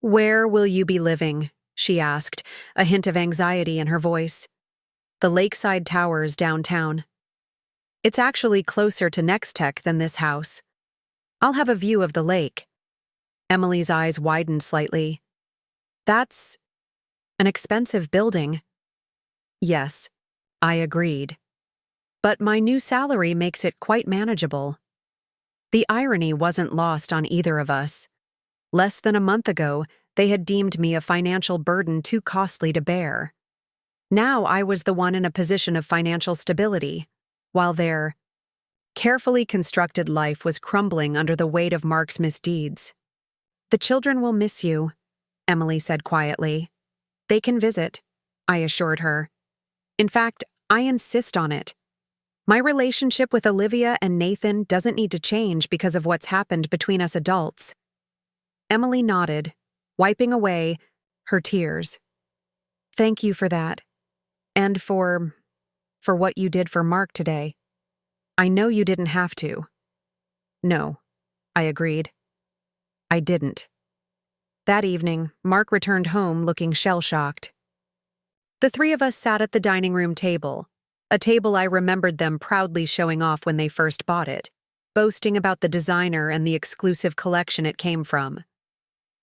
[SPEAKER 1] Where will you be living? She asked, a hint of anxiety in her voice. The Lakeside Towers downtown. It's actually closer to Nextech than this house. I'll have a view of the lake. Emily's eyes widened slightly. That's an expensive building. Yes, I agreed. But my new salary makes it quite manageable. The irony wasn't lost on either of us. Less than a month ago, they had deemed me a financial burden too costly to bear. Now I was the one in a position of financial stability, while their carefully constructed life was crumbling under the weight of Mark's misdeeds. The children will miss you, Emily said quietly. They can visit, I assured her. In fact, I insist on it. My relationship with Olivia and Nathan doesn't need to change because of what's happened between us adults. Emily nodded, wiping away her tears. Thank you for that. And for what you did for Mark today. I know you didn't have to. No, I agreed. I didn't. That evening, Mark returned home looking shell-shocked. The three of us sat at the dining room table, a table I remembered them proudly showing off when they first bought it, boasting about the designer and the exclusive collection it came from.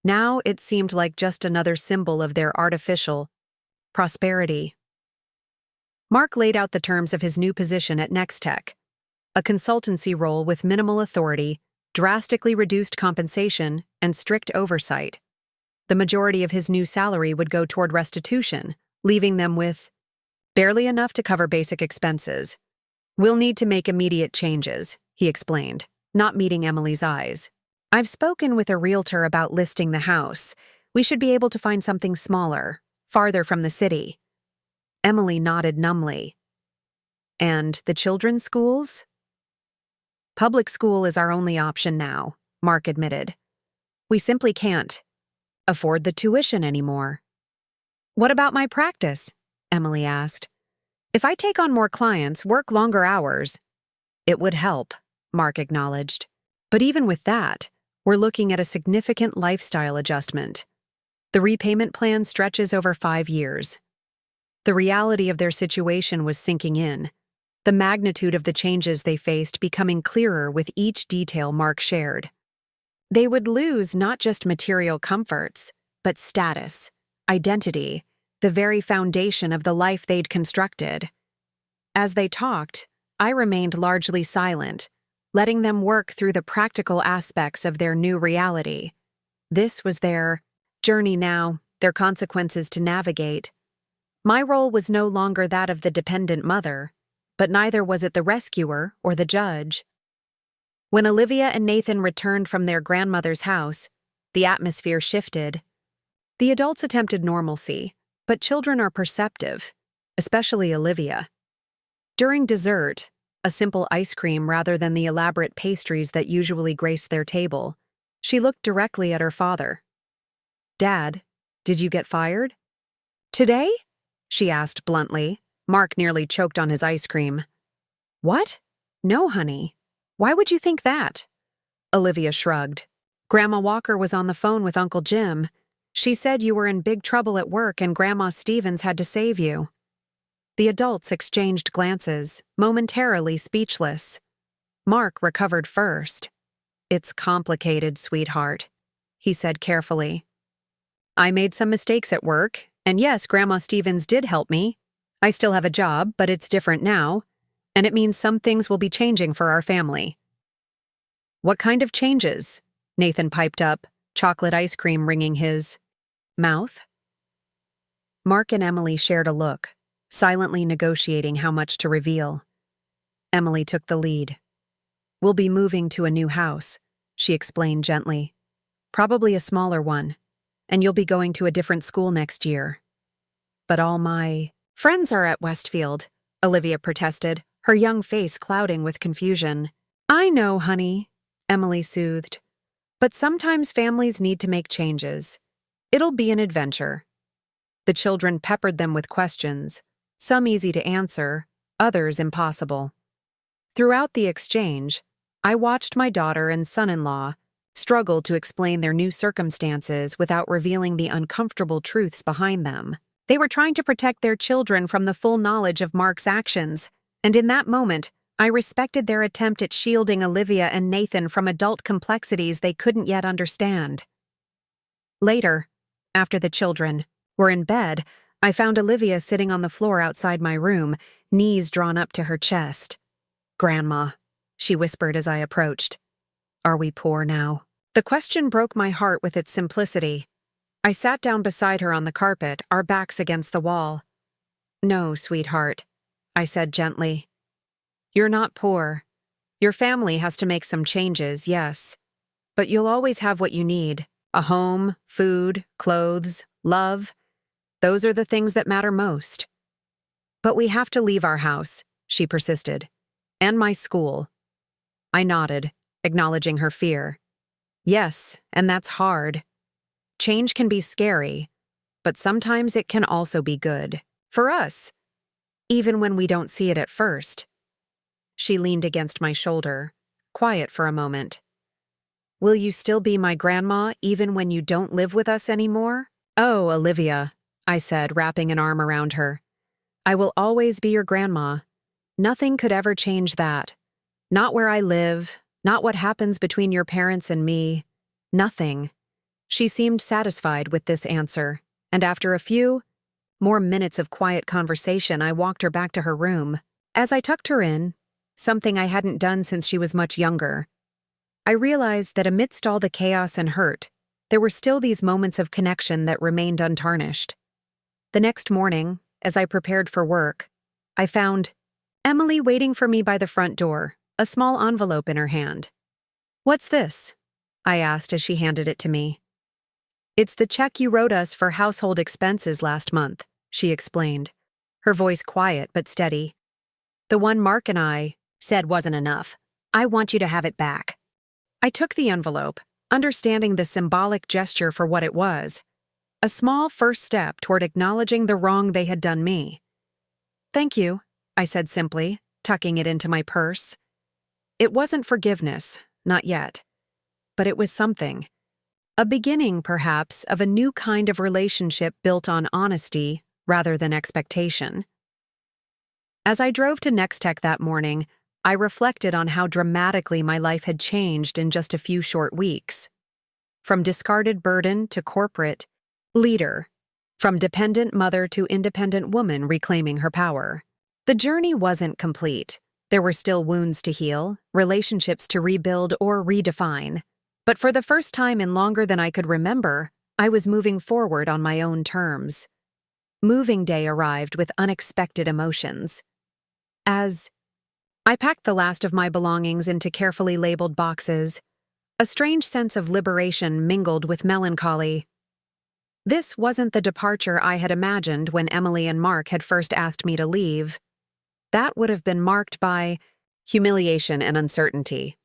[SPEAKER 1] Now it seemed like just another symbol of their artificial prosperity. Mark laid out the terms of his new position at Nextech, a consultancy role with minimal authority, drastically reduced compensation, and strict oversight. The majority of his new salary would go toward restitution, leaving them with barely enough to cover basic expenses. We'll need to make immediate changes, he explained, not meeting Emily's eyes. I've spoken with a realtor about listing the house. We should be able to find something smaller, farther from the city. Emily nodded numbly. And the children's schools? Public school is our only option now, Mark admitted. We simply can't afford the tuition anymore. What about my practice? Emily asked. If I take on more clients, work longer hours, it would help, Mark acknowledged. But even with that, we're looking at a significant lifestyle adjustment. The repayment plan stretches over 5 years. The reality of their situation was sinking in, the magnitude of the changes they faced becoming clearer with each detail Mark shared. They would lose not just material comforts, but status, identity, the very foundation of the life they'd constructed. As they talked, I remained largely silent, letting them work through the practical aspects of their new reality. This was their journey now, their consequences to navigate. My role was no longer that of the dependent mother, but neither was it the rescuer or the judge. When Olivia and Nathan returned from their grandmother's house, the atmosphere shifted. The adults attempted normalcy, but children are perceptive, especially Olivia. During dessert, a simple ice cream rather than the elaborate pastries that usually graced their table, she looked directly at her father. "Dad, did you get fired?" "Today?" she asked bluntly. Mark nearly choked on his ice cream. "What? No, honey. Why would you think that?" Olivia shrugged. "Grandma Walker was on the phone with Uncle Jim. She said you were in big trouble at work and Grandma Stevens had to save you." The adults exchanged glances, momentarily speechless. Mark recovered first. "It's complicated, sweetheart," he said carefully. "I made some mistakes at work, and yes, Grandma Stevens did help me. I still have a job, but it's different now, and it means some things will be changing for our family." "What kind of changes?" Nathan piped up, chocolate ice cream ringing his mouth. Mark and Emily shared a look, silently negotiating how much to reveal. Emily took the lead. "We'll be moving to a new house," she explained gently. "Probably a smaller one, and you'll be going to a different school next year." "But all my friends are at Westfield," Olivia protested, her young face clouding with confusion. "I know, honey," Emily soothed. "But sometimes families need to make changes. It'll be an adventure." The children peppered them with questions, some easy to answer, others impossible. Throughout the exchange, I watched my daughter and son-in-law struggle to explain their new circumstances without revealing the uncomfortable truths behind them. They were trying to protect their children from the full knowledge of Mark's actions, and in that moment, I respected their attempt at shielding Olivia and Nathan from adult complexities they couldn't yet understand. Later, after the children were in bed, I found Olivia sitting on the floor outside my room, knees drawn up to her chest. "Grandma," she whispered as I approached. "Are we poor now?" The question broke my heart with its simplicity. I sat down beside her on the carpet, our backs against the wall. "No, sweetheart," I said gently. "You're not poor. Your family has to make some changes, yes. But you'll always have what you need. A home, food, clothes, love. Those are the things that matter most." "But we have to leave our house," she persisted. "And my school." I nodded, acknowledging her fear. "Yes, and that's hard. Change can be scary, but sometimes it can also be good. For us. Even when we don't see it at first." She leaned against my shoulder, quiet for a moment. "Will you still be my grandma even when you don't live with us anymore?" "Oh, Olivia," I said, wrapping an arm around her. "I will always be your grandma. Nothing could ever change that. Not where I live, not what happens between your parents and me. Nothing." She seemed satisfied with this answer, and after a few more minutes of quiet conversation, I walked her back to her room. As I tucked her in, something I hadn't done since she was much younger, I realized that amidst all the chaos and hurt, there were still these moments of connection that remained untarnished. The next morning, as I prepared for work, I found Emily waiting for me by the front door, a small envelope in her hand. "What's this?" I asked as she handed it to me. "It's the check you wrote us for household expenses last month," she explained, her voice quiet but steady. "The one Mark and I said wasn't enough. I want you to have it back." I took the envelope, understanding the symbolic gesture for what it was, a small first step toward acknowledging the wrong they had done me. "Thank you," I said simply, tucking it into my purse. It wasn't forgiveness, not yet. but it was something. A beginning, perhaps, of a new kind of relationship built on honesty rather than expectation. As I drove to Nextech that morning, I reflected on how dramatically my life had changed in just a few short weeks. From discarded burden to corporate leader, from dependent mother to independent woman reclaiming her power. The journey wasn't complete. There were still wounds to heal, relationships to rebuild or redefine. But for the first time in longer than I could remember, I was moving forward on my own terms. Moving day arrived with unexpected emotions. As I packed the last of my belongings into carefully labeled boxes, a strange sense of liberation mingled with melancholy. This wasn't the departure I had imagined when Emily and Mark had first asked me to leave. That would have been marked by humiliation and uncertainty.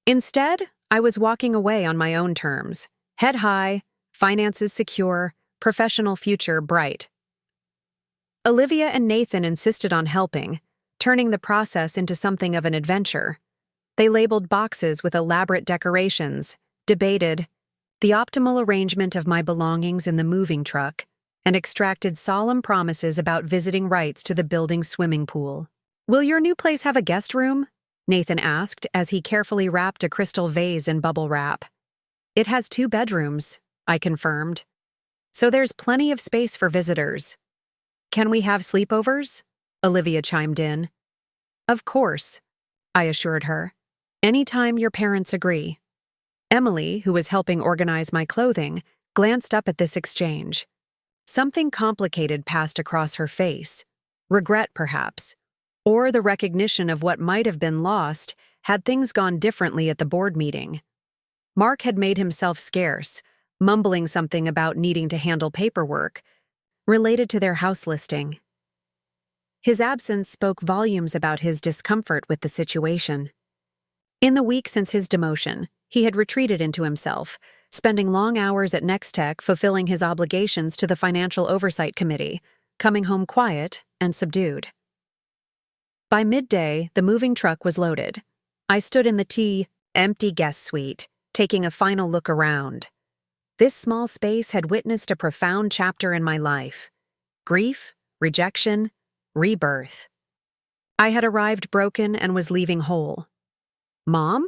[SPEAKER 1] Instead, I was walking away on my own terms, head high, finances secure, professional future bright. Olivia and Nathan insisted on helping, turning the process into something of an adventure. They labeled boxes with elaborate decorations, debated the optimal arrangement of my belongings in the moving truck, and extracted solemn promises about visiting rights to the building's swimming pool. "Will your new place have a guest room?" Nathan asked as he carefully wrapped a crystal vase in bubble wrap. "It has 2 bedrooms," I confirmed. "So there's plenty of space for visitors." "Can we have sleepovers?" Olivia chimed in. "Of course," I assured her. "Anytime your parents agree." Emily, who was helping organize my clothing, glanced up at this exchange. Something complicated passed across her face. Regret, perhaps, or the recognition of what might have been lost had things gone differently at the board meeting. Mark had made himself scarce, mumbling something about needing to handle paperwork related to their house listing. His absence spoke volumes about his discomfort with the situation. In the week since his demotion, he had retreated into himself, spending long hours at Nextech fulfilling his obligations to the Financial Oversight Committee, coming home quiet and subdued. By midday, the moving truck was loaded. I stood in the empty guest suite, taking a final look around. This small space had witnessed a profound chapter in my life: grief, rejection, rebirth. I had arrived broken and was leaving whole. "Mom?"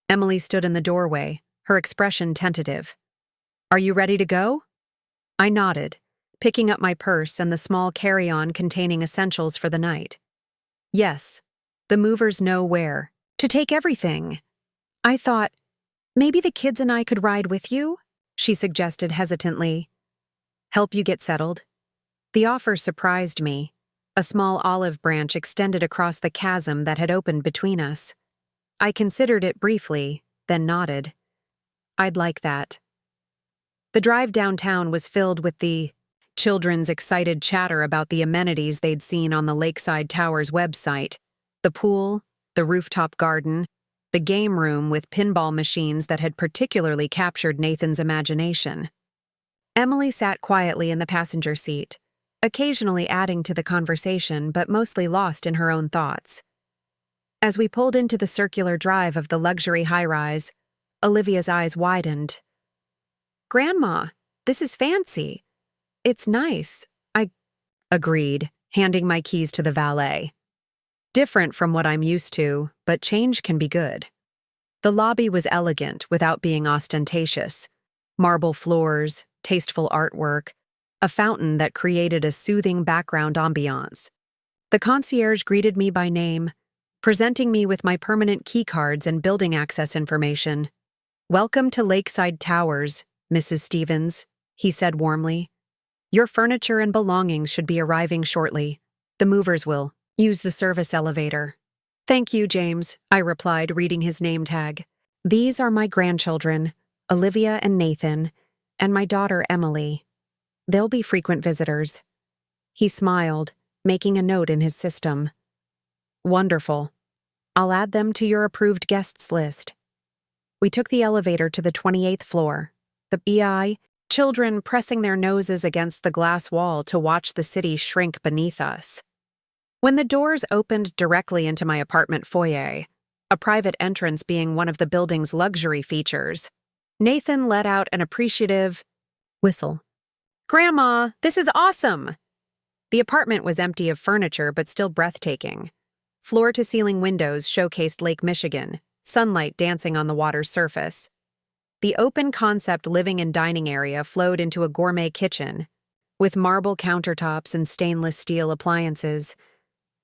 [SPEAKER 1] Emily stood in the doorway, her expression tentative. "Are you ready to go?" I nodded, picking up my purse and the small carry-on containing essentials for the night. "Yes, the movers know where to take everything." I thought, "Maybe the kids and I could ride with you?" she suggested hesitantly. "Help you get settled?" The offer surprised me. A small olive branch extended across the chasm that had opened between us. I considered it briefly, then nodded. I'd like that. The drive downtown was filled with the children's excited chatter about the amenities they'd seen on the Lakeside Towers website: the pool, the rooftop garden, the game room with pinball machines that had particularly captured Nathan's imagination. Emily sat quietly in the passenger seat, occasionally adding to the conversation but mostly lost in her own thoughts. As we pulled into the circular drive of the luxury high-rise, Olivia's eyes widened. "Grandma, this is fancy. It's nice," I agreed, handing my keys to the valet. "Different from what I'm used to, but change can be good." The lobby was elegant without being ostentatious. Marble floors, tasteful artwork, a fountain that created a soothing background ambiance. The concierge greeted me by name, presenting me with my permanent key cards and building access information. "Welcome to Lakeside Towers, Mrs. Stevens," he said warmly. "Your furniture and belongings should be arriving shortly. The movers will use the service elevator." "Thank you, James," I replied, reading his name tag. "These are my grandchildren, Olivia and Nathan, and my daughter Emily. They'll be frequent visitors." He smiled, making a note in his system. "Wonderful. I'll add them to your approved guests list." We took the elevator to the 28th floor, the children pressing their noses against the glass wall to watch the city shrink beneath us. When the doors opened directly into my apartment foyer, a private entrance being one of the building's luxury features. Nathan let out an appreciative whistle. "Grandma, this is awesome!" The apartment was empty of furniture but still breathtaking. Floor-to-ceiling windows showcased Lake Michigan, sunlight dancing on the water's surface. The open-concept living and dining area flowed into a gourmet kitchen, with marble countertops and stainless steel appliances.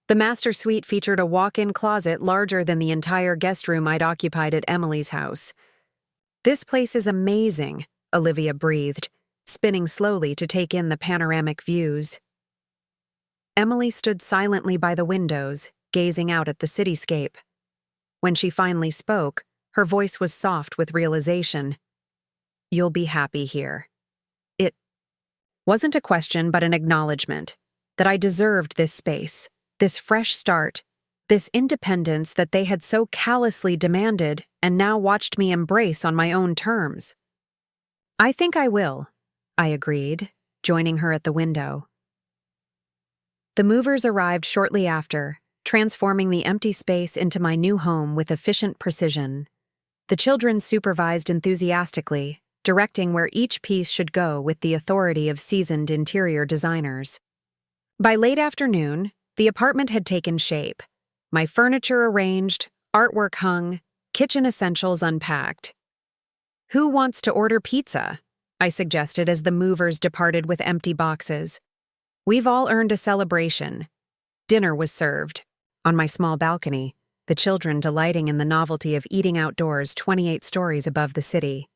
[SPEAKER 1] The master suite featured a walk-in closet larger than the entire guest room I'd occupied at Emily's house. "This place is amazing," Olivia breathed, spinning slowly to take in the panoramic views. Emily stood silently by the windows, gazing out at the cityscape. When she finally spoke, her voice was soft with realization. "You'll be happy here." It wasn't a question but an acknowledgement that I deserved this space, this fresh start, this independence that they had so callously demanded and now watched me embrace on my own terms. "I think I will," I agreed, joining her at the window. The movers arrived shortly after, transforming the empty space into my new home with efficient precision. The children supervised enthusiastically, directing where each piece should go with the authority of seasoned interior designers. By late afternoon, the apartment had taken shape. My furniture arranged, artwork hung, kitchen essentials unpacked. "Who wants to order pizza?" I suggested as the movers departed with empty boxes. "We've all earned a celebration." Dinner was served. On my small balcony, the children delighting in the novelty of eating outdoors 28 stories above the city.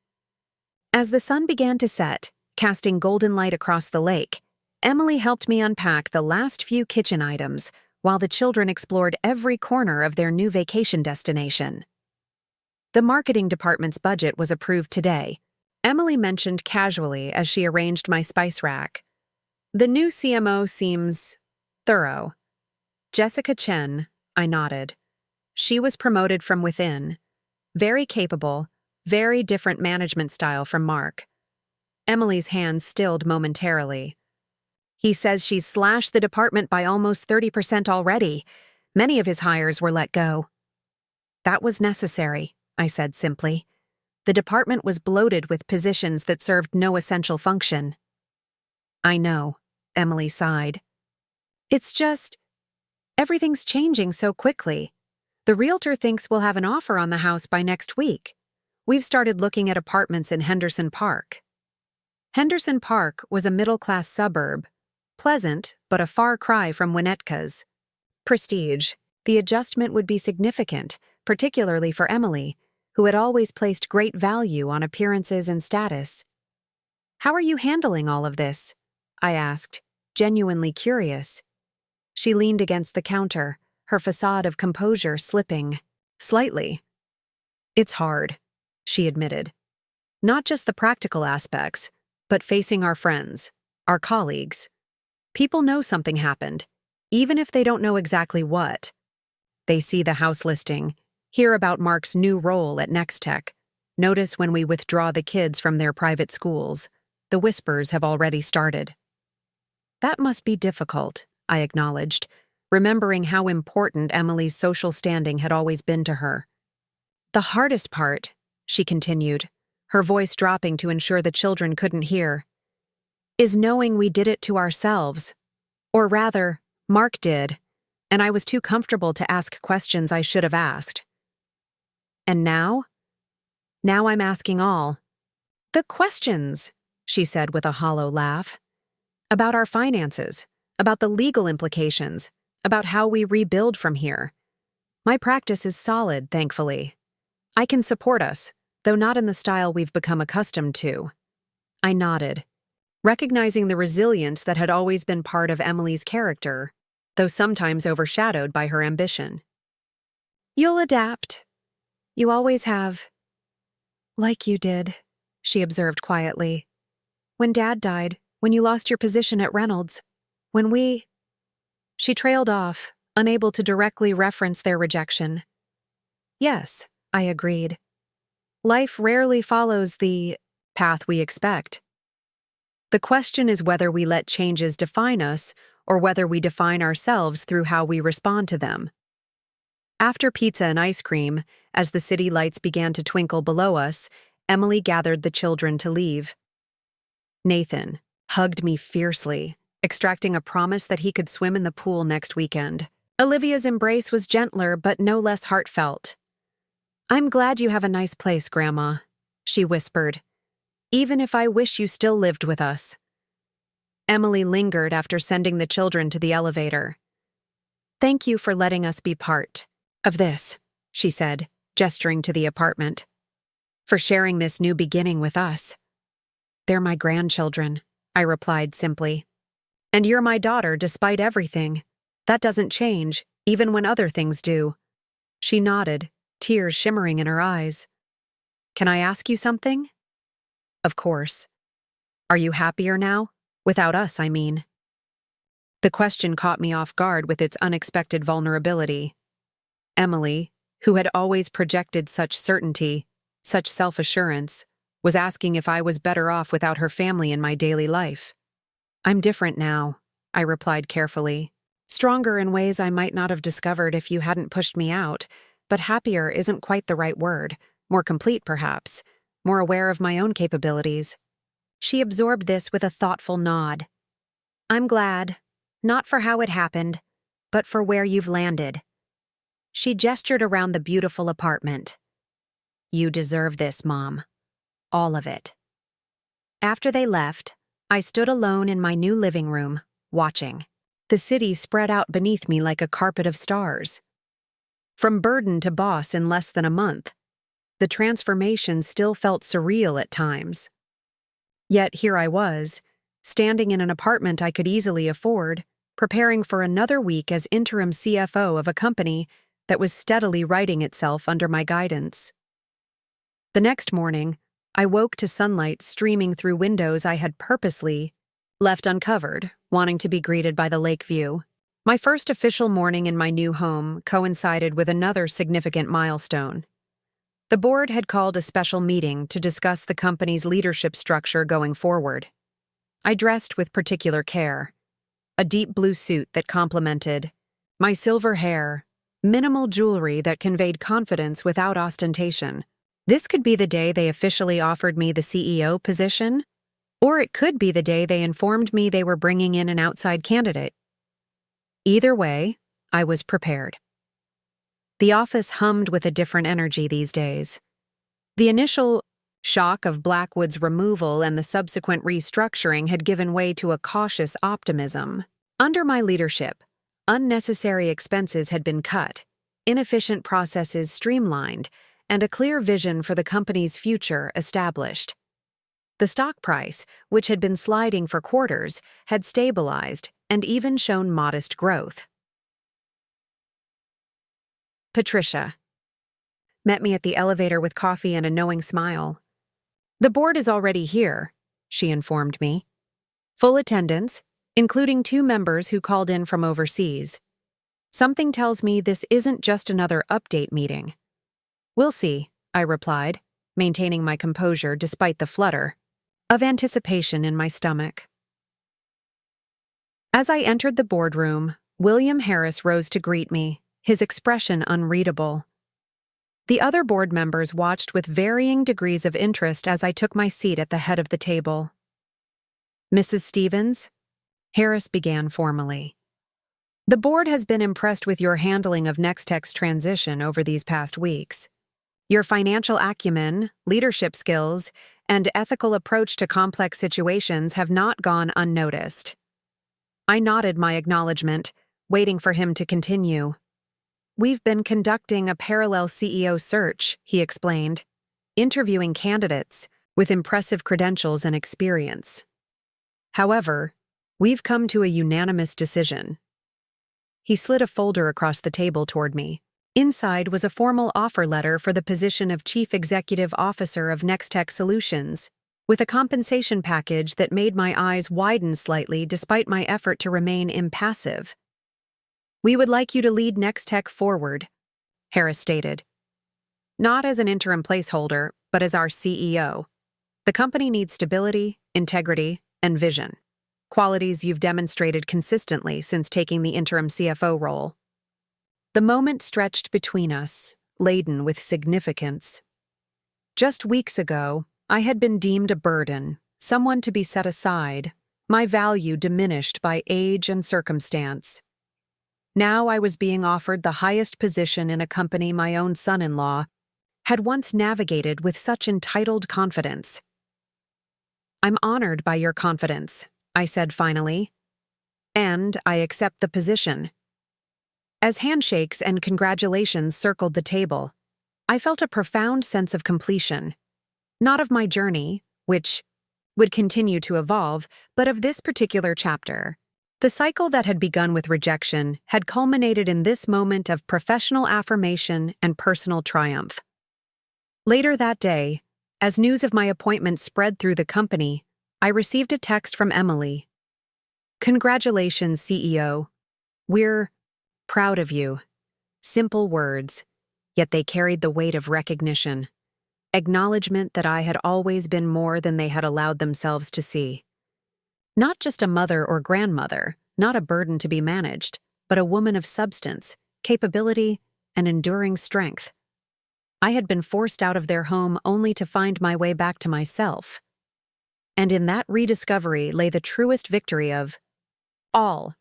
[SPEAKER 1] As the sun began to set, casting golden light across the lake, Emily helped me unpack the last few kitchen items while the children explored every corner of their new vacation destination. The marketing department's budget was approved today, Emily mentioned casually as she arranged my spice rack. "The new CMO seems thorough." "Jessica Chen," I nodded. She was promoted from within. Very capable, very different management style from Mark. Emily's hands stilled momentarily. "He says she's slashed the department by almost 30% already. Many of his hires were let go." "That was necessary," I said simply. The department was bloated with positions that served no essential function. "I know," Emily sighed. "It's just, everything's changing so quickly. The realtor thinks we'll have an offer on the house by next week. We've started looking at apartments in Henderson Park." Henderson Park was a middle-class suburb, pleasant but a far cry from Winnetka's. Prestige. The adjustment would be significant, particularly for Emily, who had always placed great value on appearances and status. "How are you handling all of this?" I asked, genuinely curious. She leaned against the counter, her facade of composure slipping. "Slightly." "It's hard," she admitted. "Not just the practical aspects, but facing our friends, our colleagues. People know something happened, even if they don't know exactly what. They see the house listing, hear about Mark's new role at Nextech, notice when we withdraw the kids from their private schools. The whispers have already started." "That must be difficult," I acknowledged, remembering how important Emily's social standing had always been to her. "The hardest part," she continued, her voice dropping to ensure the children couldn't hear, "is knowing we did it to ourselves. Or rather, Mark did, and I was too comfortable to ask questions I should have asked. And now? Now I'm asking all. The questions," she said with a hollow laugh. "About our finances, about the legal implications, about how we rebuild from here. My practice is solid, thankfully. I can support us, though not in the style we've become accustomed to." I nodded, recognizing the resilience that had always been part of Emily's character, though sometimes overshadowed by her ambition. "You'll adapt. You always have." "Like you did," she observed quietly. "When Dad died, when you lost your position at Reynolds, when we—" She trailed off, unable to directly reference their rejection. "Yes," I agreed. "Life rarely follows the path we expect. The question is whether we let changes define us or whether we define ourselves through how we respond to them." After pizza and ice cream, as the city lights began to twinkle below us, Emily gathered the children to leave. Nathan hugged me fiercely, extracting a promise that he could swim in the pool next weekend. Olivia's embrace was gentler but no less heartfelt. "I'm glad you have a nice place, Grandma," she whispered, "even if I wish you still lived with us." Emily lingered after sending the children to the elevator. "Thank you for letting us be part of this," she said, gesturing to the apartment. "For sharing this new beginning with us." "They're my grandchildren," I replied simply. "And you're my daughter despite everything. That doesn't change, even when other things do." She nodded, tears shimmering in her eyes. "Can I ask you something?" "Of course." "Are you happier now? Without us, I mean." The question caught me off guard with its unexpected vulnerability. Emily, who had always projected such certainty, such self-assurance, was asking if I was better off without her family in my daily life. "I'm different now," I replied carefully. "Stronger in ways I might not have discovered if you hadn't pushed me out, but happier isn't quite the right word. More complete, perhaps. More aware of my own capabilities." She absorbed this with a thoughtful nod. "I'm glad. Not for how it happened, but for where you've landed." She gestured around the beautiful apartment. "You deserve this, Mom. All of it." After they left, I stood alone in my new living room, watching. The city spread out beneath me like a carpet of stars. From burden to boss in less than a month, the transformation still felt surreal at times. Yet here I was, standing in an apartment I could easily afford, preparing for another week as interim CFO of a company that was steadily righting itself under my guidance. The next morning, I woke to sunlight streaming through windows I had purposely left uncovered, wanting to be greeted by the lake view. My first official morning in my new home coincided with another significant milestone. The board had called a special meeting to discuss the company's leadership structure going forward. I dressed with particular care. A deep blue suit that complemented my silver hair, minimal jewelry that conveyed confidence without ostentation. This could be the day they officially offered me the CEO position, or it could be the day they informed me they were bringing in an outside candidate. Either way, I was prepared. The office hummed with a different energy these days. The initial shock of Blackwood's removal and the subsequent restructuring had given way to a cautious optimism. Under my leadership, unnecessary expenses had been cut, inefficient processes streamlined, and a clear vision for the company's future established. The stock price, which had been sliding for quarters, had stabilized and even shown modest growth. Patricia met me at the elevator with coffee and a knowing smile. "The board is already here," she informed me. "Full attendance, including 2 members who called in from overseas. Something tells me this isn't just another update meeting." "We'll see," I replied, maintaining my composure despite the flutter of anticipation in my stomach. As I entered the boardroom, William Harris rose to greet me, his expression unreadable. The other board members watched with varying degrees of interest as I took my seat at the head of the table. "Mrs. Stevens?" Harris began formally. "The board has been impressed with your handling of Nextech's transition over these past weeks. Your financial acumen, leadership skills, and ethical approach to complex situations have not gone unnoticed." I nodded my acknowledgement, waiting for him to continue. "We've been conducting a parallel CEO search," he explained, "interviewing candidates with impressive credentials and experience. However, we've come to a unanimous decision." He slid a folder across the table toward me. Inside was a formal offer letter for the position of Chief Executive Officer of Nextech Solutions, with a compensation package that made my eyes widen slightly despite my effort to remain impassive. "We would like you to lead Nextech forward," Harris stated. "Not as an interim placeholder, but as our CEO. The company needs stability, integrity, and vision. Qualities you've demonstrated consistently since taking the interim CFO role." The moment stretched between us, laden with significance. Just weeks ago, I had been deemed a burden, someone to be set aside, my value diminished by age and circumstance. Now I was being offered the highest position in a company my own son-in-law had once navigated with such entitled confidence. "I'm honored by your confidence," I said finally, "and I accept the position." As handshakes and congratulations circled the table, I felt a profound sense of completion, not of my journey, which would continue to evolve, but of this particular chapter. The cycle that had begun with rejection had culminated in this moment of professional affirmation and personal triumph. Later that day, as news of my appointment spread through the company, I received a text from Emily. "Congratulations, CEO. We're proud of you." Simple words, yet they carried the weight of recognition. Acknowledgement that I had always been more than they had allowed themselves to see. Not just a mother or grandmother, not a burden to be managed, but a woman of substance, capability, and enduring strength. I had been forced out of their home only to find my way back to myself. And in that rediscovery lay the truest victory of all.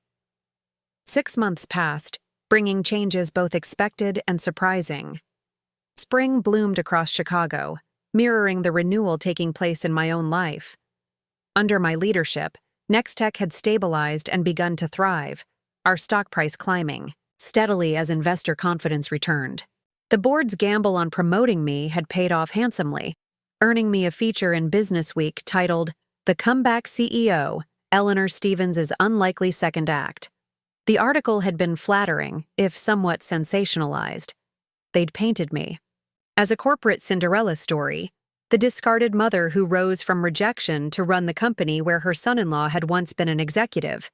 [SPEAKER 1] 6 months passed, bringing changes both expected and surprising. Spring bloomed across Chicago, mirroring the renewal taking place in my own life. Under my leadership, Nextech had stabilized and begun to thrive, our stock price climbing steadily as investor confidence returned. The board's gamble on promoting me had paid off handsomely, earning me a feature in Business Week titled "The Comeback CEO, Eleanor Stevens' Unlikely Second Act." The article had been flattering, if somewhat sensationalized. They'd painted me as a corporate Cinderella story, the discarded mother who rose from rejection to run the company where her son-in-law had once been an executive.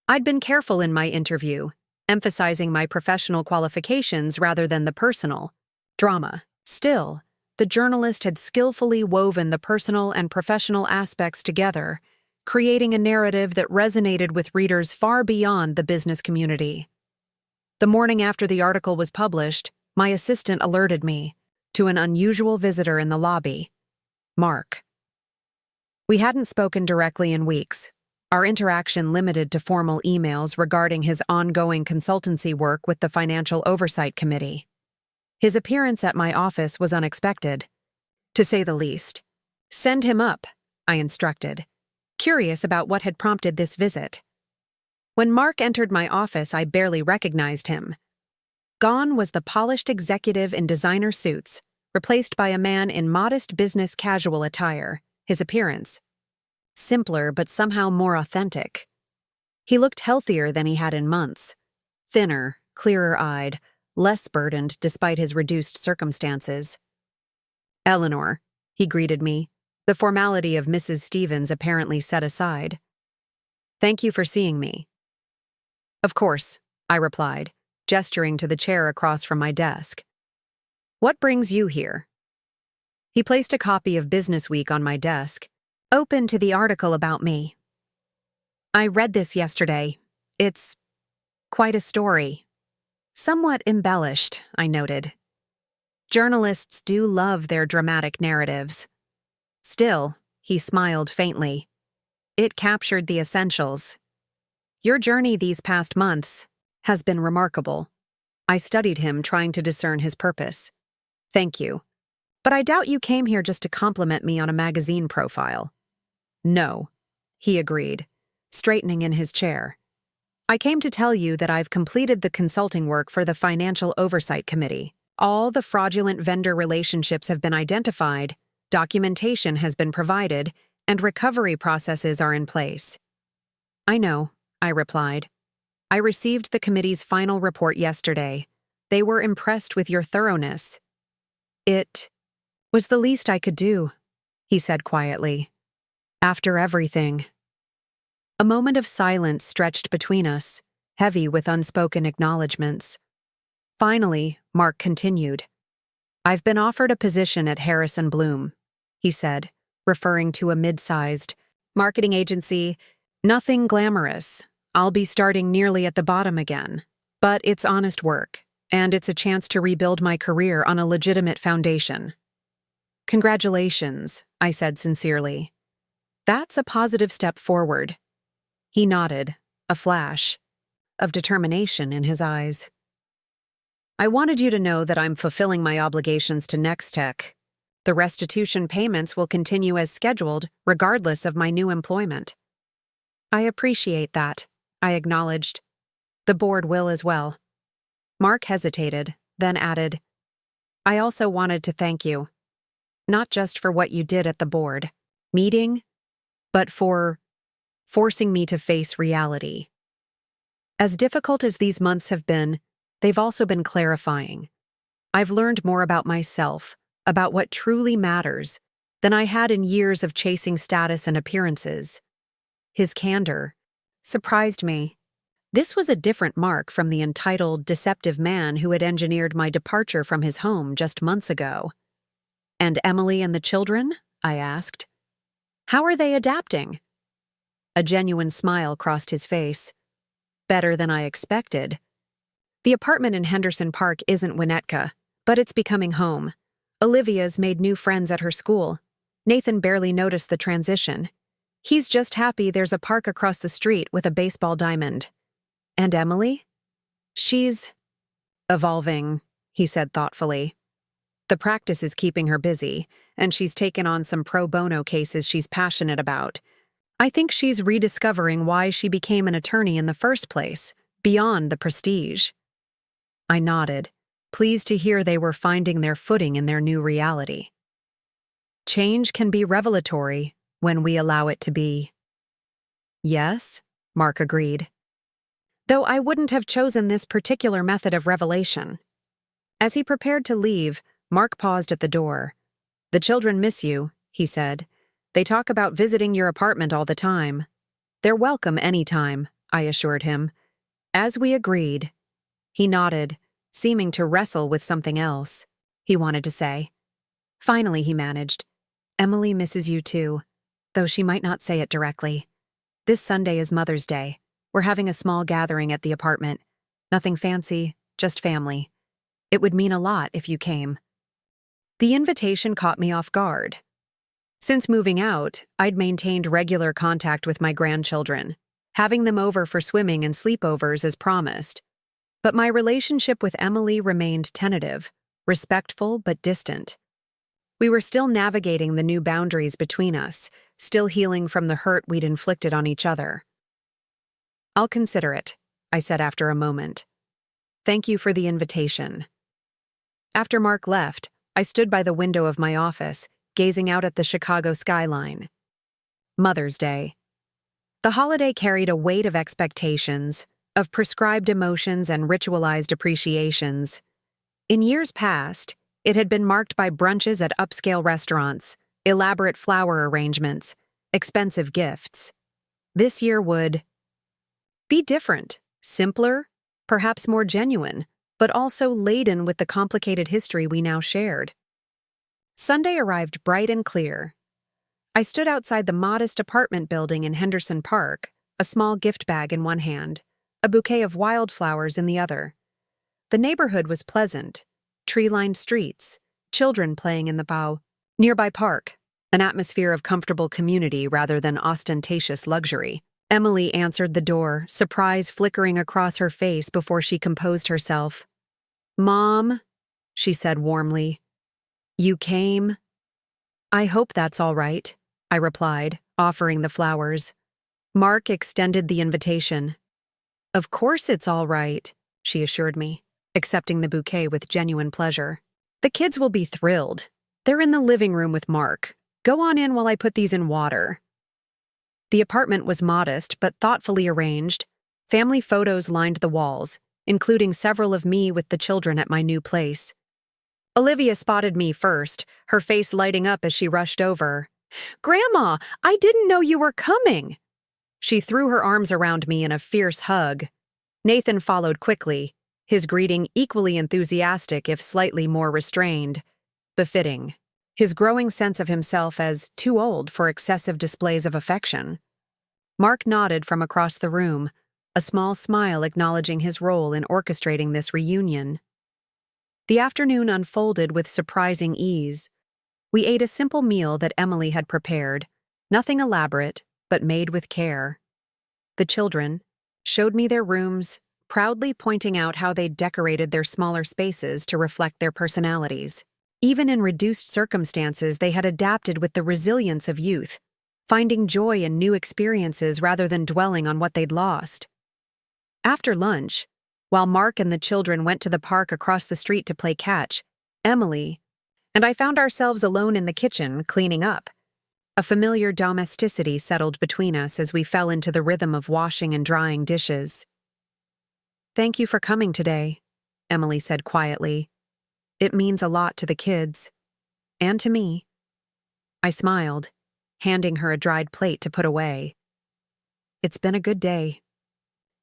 [SPEAKER 1] I'd been careful in my interview, emphasizing my professional qualifications rather than the personal drama. Still, the journalist had skillfully woven the personal and professional aspects together, creating a narrative that resonated with readers far beyond the business community. The morning after the article was published, my assistant alerted me to an unusual visitor in the lobby, Mark. We hadn't spoken directly in weeks, our interaction limited to formal emails regarding his ongoing consultancy work with the Financial Oversight Committee. His appearance at my office was unexpected, to say the least. "Send him up," I instructed, curious about what had prompted this visit. When Mark entered my office, I barely recognized him. Gone was the polished executive in designer suits, replaced by a man in modest business casual attire, his appearance simpler but somehow more authentic. He looked healthier than he had in months, thinner, clearer-eyed, less burdened despite his reduced circumstances. "Eleanor," he greeted me, the formality of Mrs. Stevens apparently set aside. "Thank you for seeing me." "Of course," I replied, gesturing to the chair across from my desk. "What brings you here?" He placed a copy of Business Week on my desk, open to the article about me. "I read this yesterday. It's quite a story." "Somewhat embellished," I noted. "Journalists do love their dramatic narratives." Still, he smiled faintly. "It captured the essentials. Your journey these past months has been remarkable." I studied him, trying to discern his purpose. "Thank you. But I doubt you came here just to compliment me on a magazine profile." "No," he agreed, straightening in his chair. "I came to tell you that I've completed the consulting work for the Financial Oversight Committee. All the fraudulent vendor relationships have been identified, documentation has been provided, and recovery processes are in place." "I know," I replied. "I received the committee's final report yesterday. They were impressed with your thoroughness." "It was the least I could do," he said quietly. "After everything." A moment of silence stretched between us, heavy with unspoken acknowledgments. Finally, Mark continued. "I've been offered a position at Harrison Bloom," he said, referring to a mid-sized marketing agency. "Nothing glamorous. I'll be starting nearly at the bottom again. But it's honest work, and it's a chance to rebuild my career on a legitimate foundation. Congratulations, I said sincerely. That's a positive step forward. He nodded, a flash of determination in his eyes. I wanted you to know that I'm fulfilling my obligations to Nextech. The restitution payments will continue as scheduled, regardless of my new employment. I appreciate that, I acknowledged. The board will as well. Mark hesitated, then added, I also wanted to thank you. Not just for what you did at the board meeting, but for forcing me to face reality. As difficult as these months have been, they've also been clarifying. I've learned more about myself, about what truly matters, than I had in years of chasing status and appearances. His candor surprised me. This was a different Mark from the entitled, deceptive man who had engineered my departure from his home just months ago. And Emily and the children? I asked. How are they adapting? A genuine smile crossed his face. Better than I expected. The apartment in Henderson Park isn't Winnetka, but it's becoming home. Olivia's made new friends at her school. Nathan barely noticed the transition. He's just happy there's a park across the street with a baseball diamond. And Emily? She's evolving, he said thoughtfully. The practice is keeping her busy, and she's taken on some pro bono cases she's passionate about. I think she's rediscovering why she became an attorney in the first place, beyond the prestige. I nodded, pleased to hear they were finding their footing in their new reality. Change can be revelatory when we allow it to be. Yes, Mark agreed. Though I wouldn't have chosen this particular method of revelation. As he prepared to leave, Mark paused at the door. The children miss you, he said. They talk about visiting your apartment all the time. They're welcome anytime, I assured him. As we agreed. He nodded, seeming to wrestle with something else he wanted to say. Finally, he managed. Emily misses you too, though she might not say it directly. This Sunday is Mother's Day. We're having a small gathering at the apartment. Nothing fancy, just family. It would mean a lot if you came. The invitation caught me off guard. Since moving out, I'd maintained regular contact with my grandchildren, having them over for swimming and sleepovers as promised. But my relationship with Emily remained tentative, respectful but distant. We were still navigating the new boundaries between us, still healing from the hurt we'd inflicted on each other. I'll consider it, I said after a moment. Thank you for the invitation. After Mark left, I stood by the window of my office, gazing out at the Chicago skyline. Mother's Day. The holiday carried a weight of expectations, of prescribed emotions and ritualized appreciations. In years past, it had been marked by brunches at upscale restaurants, elaborate flower arrangements, expensive gifts. This year would be different, simpler, perhaps more genuine, but also laden with the complicated history we now shared. Sunday arrived bright and clear. I stood outside the modest apartment building in Henderson Park, a small gift bag in one hand, a bouquet of wildflowers in the other. The neighborhood was pleasant, tree-lined streets, children playing in the nearby park, an atmosphere of comfortable community rather than ostentatious luxury. Emily answered the door, surprise flickering across her face before she composed herself. Mom, she said warmly. You came? I hope that's all right, I replied, offering the flowers. Mark extended the invitation. Of course it's all right, she assured me, accepting the bouquet with genuine pleasure. The kids will be thrilled. They're in the living room with Mark. Go on in while I put these in water. The apartment was modest but thoughtfully arranged. Family photos lined the walls, including several of me with the children at my new place. Olivia spotted me first, her face lighting up as she rushed over. Grandma, I didn't know you were coming. She threw her arms around me in a fierce hug. Nathan followed quickly, his greeting equally enthusiastic if slightly more restrained, befitting his growing sense of himself as too old for excessive displays of affection. Mark nodded from across the room, a small smile acknowledging his role in orchestrating this reunion. The afternoon unfolded with surprising ease. We ate a simple meal that Emily had prepared, nothing elaborate, but made with care. The children showed me their rooms, proudly pointing out how they'd decorated their smaller spaces to reflect their personalities. Even in reduced circumstances, they had adapted with the resilience of youth, finding joy in new experiences rather than dwelling on what they'd lost. After lunch, while Mark and the children went to the park across the street to play catch, Emily and I found ourselves alone in the kitchen, cleaning up. A familiar domesticity settled between us as we fell into the rhythm of washing and drying dishes. "Thank you for coming today," Emily said quietly. "It means a lot to the kids. And to me." I smiled, handing her a dried plate to put away. "It's been a good day.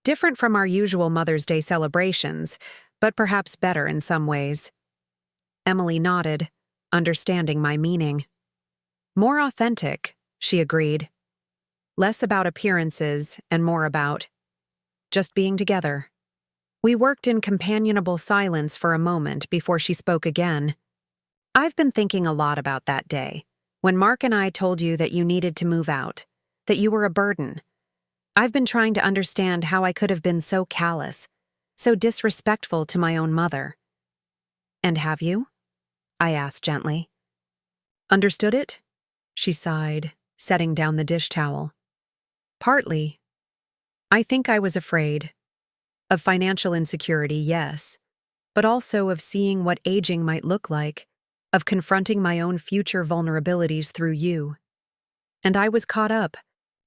[SPEAKER 1] Different from our usual Mother's Day celebrations, but perhaps better in some ways." Emily nodded, understanding my meaning. "More authentic," she agreed. "Less about appearances and more about just being together." We worked in companionable silence for a moment before she spoke again. "I've been thinking a lot about that day, when Mark and I told you that you needed to move out, that you were a burden. I've been trying to understand how I could have been so callous, so disrespectful to my own mother." "And have you?" I asked gently. "Understood it?" She sighed, setting down the dish towel. "Partly. I think I was afraid. Of financial insecurity, yes, but also of seeing what aging might look like, of confronting my own future vulnerabilities through you. And I was caught up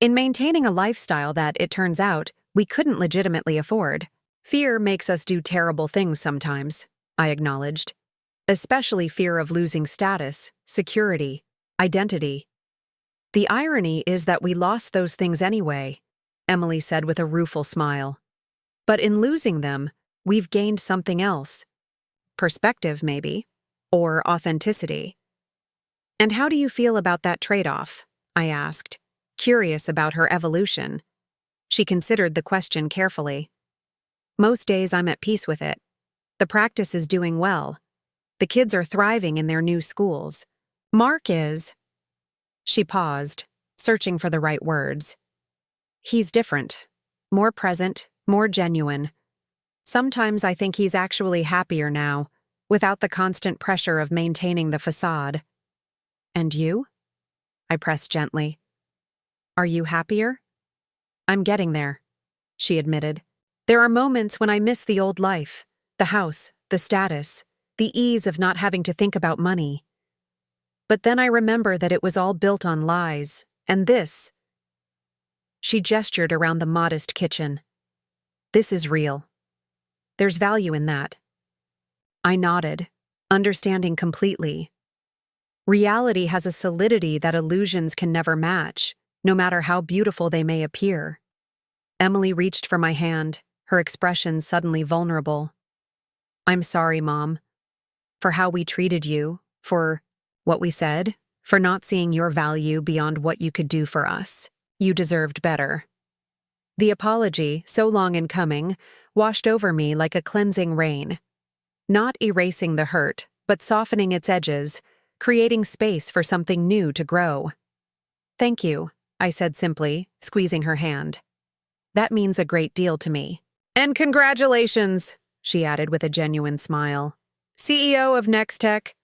[SPEAKER 1] in maintaining a lifestyle that, it turns out, we couldn't legitimately afford. Fear makes us do terrible things sometimes," I acknowledged. "Especially fear of losing status, security, identity. The irony is that we lost those things anyway," Emily said with a rueful smile. "But in losing them, we've gained something else. Perspective, maybe, or authenticity." "And how do you feel about that trade-off?" I asked, curious about her evolution. She considered the question carefully. "Most days I'm at peace with it. The practice is doing well. The kids are thriving in their new schools. Mark is—" She paused, searching for the right words. "He's different, more present, more genuine. Sometimes I think he's actually happier now, without the constant pressure of maintaining the facade." "And you?" I pressed gently. "Are you happier?" "I'm getting there," she admitted. "There are moments when I miss the old life, the house, the status, the ease of not having to think about money. But then I remember that it was all built on lies, and this—" She gestured around the modest kitchen. "This is real. There's value in that." I nodded, understanding completely. Reality has a solidity that illusions can never match, no matter how beautiful they may appear. Emily reached for my hand, her expression suddenly vulnerable. "I'm sorry, Mom, for how we treated you, for what we said, for not seeing your value beyond what you could do for us. You deserved better." The apology, so long in coming, washed over me like a cleansing rain, not erasing the hurt, but softening its edges, creating space for something new to grow. "Thank you," I said simply, squeezing her hand. "That means a great deal to me." "And congratulations," she added with a genuine smile. "CEO of Nextech.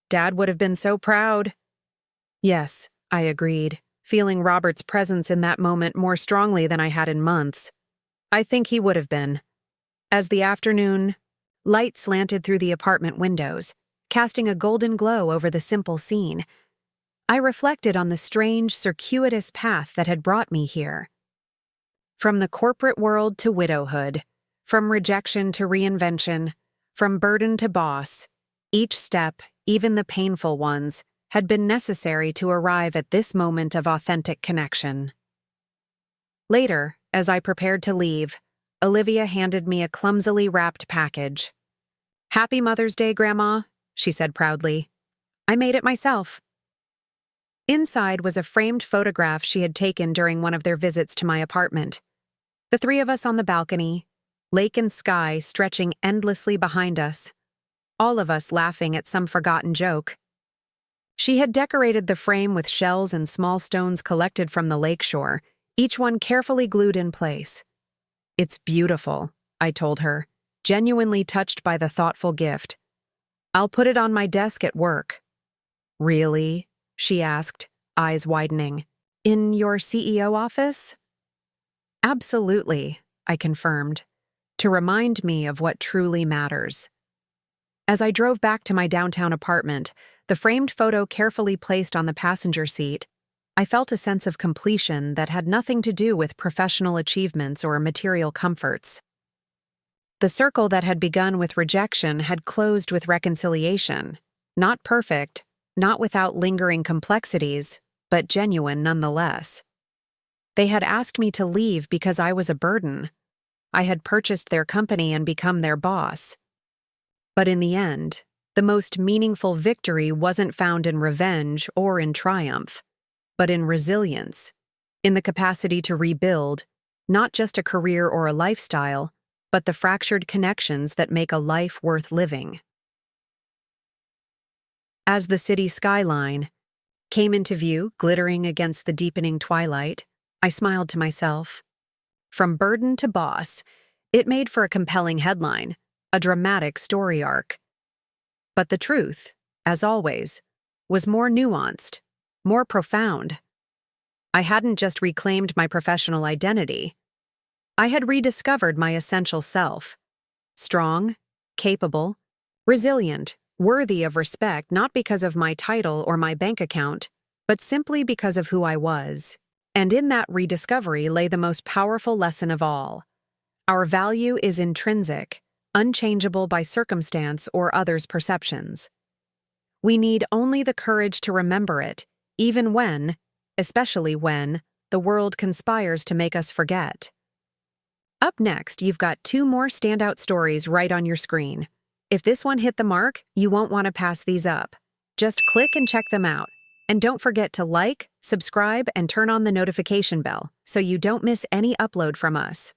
[SPEAKER 1] Dad would have been so proud." "Yes," I agreed, feeling Robert's presence in that moment more strongly than I had in months. "I think he would have been." As the afternoon light slanted through the apartment windows, casting a golden glow over the simple scene, I reflected on the strange, circuitous path that had brought me here. From the corporate world to widowhood, from rejection to reinvention, from burden to boss, each step, even the painful ones, had been necessary to arrive at this moment of authentic connection. Later, as I prepared to leave, Olivia handed me a clumsily wrapped package. "Happy Mother's Day, Grandma," she said proudly. "I made it myself." Inside was a framed photograph she had taken during one of their visits to my apartment. The three of us on the balcony, lake and sky stretching endlessly behind us, all of us laughing at some forgotten joke. She had decorated the frame with shells and small stones collected from the lakeshore, each one carefully glued in place. "It's beautiful," I told her, genuinely touched by the thoughtful gift. "I'll put it on my desk at work." "Really?" she asked, eyes widening. "In your CEO office?" "Absolutely," I confirmed, to remind me of what truly matters. As I drove back to my downtown apartment, the framed photo carefully placed on the passenger seat, I felt a sense of completion that had nothing to do with professional achievements or material comforts. The circle that had begun with rejection had closed with reconciliation. Not perfect, not without lingering complexities, but genuine nonetheless. They had asked me to leave because I was a burden. I had purchased their company and become their boss. But in the end, the most meaningful victory wasn't found in revenge or in triumph, but in resilience, in the capacity to rebuild, not just a career or a lifestyle, but the fractured connections that make a life worth living. As the city skyline came into view, glittering against the deepening twilight, I smiled to myself. From burden to boss, it made for a compelling headline, a dramatic story arc. But the truth, as always, was more nuanced, more profound. I hadn't just reclaimed my professional identity. I had rediscovered my essential self. Strong, capable, resilient, worthy of respect not because of my title or my bank account, but simply because of who I was. And in that rediscovery lay the most powerful lesson of all. Our value is intrinsic, unchangeable by circumstance or others' perceptions. We need only the courage to remember it, even when, especially when, the world conspires to make us forget. Up next, you've got 2 more standout stories right on your screen. If this one hit the mark, you won't want to pass these up. Just click and check them out. And don't forget to like, subscribe, and turn on the notification bell so you don't miss any upload from us.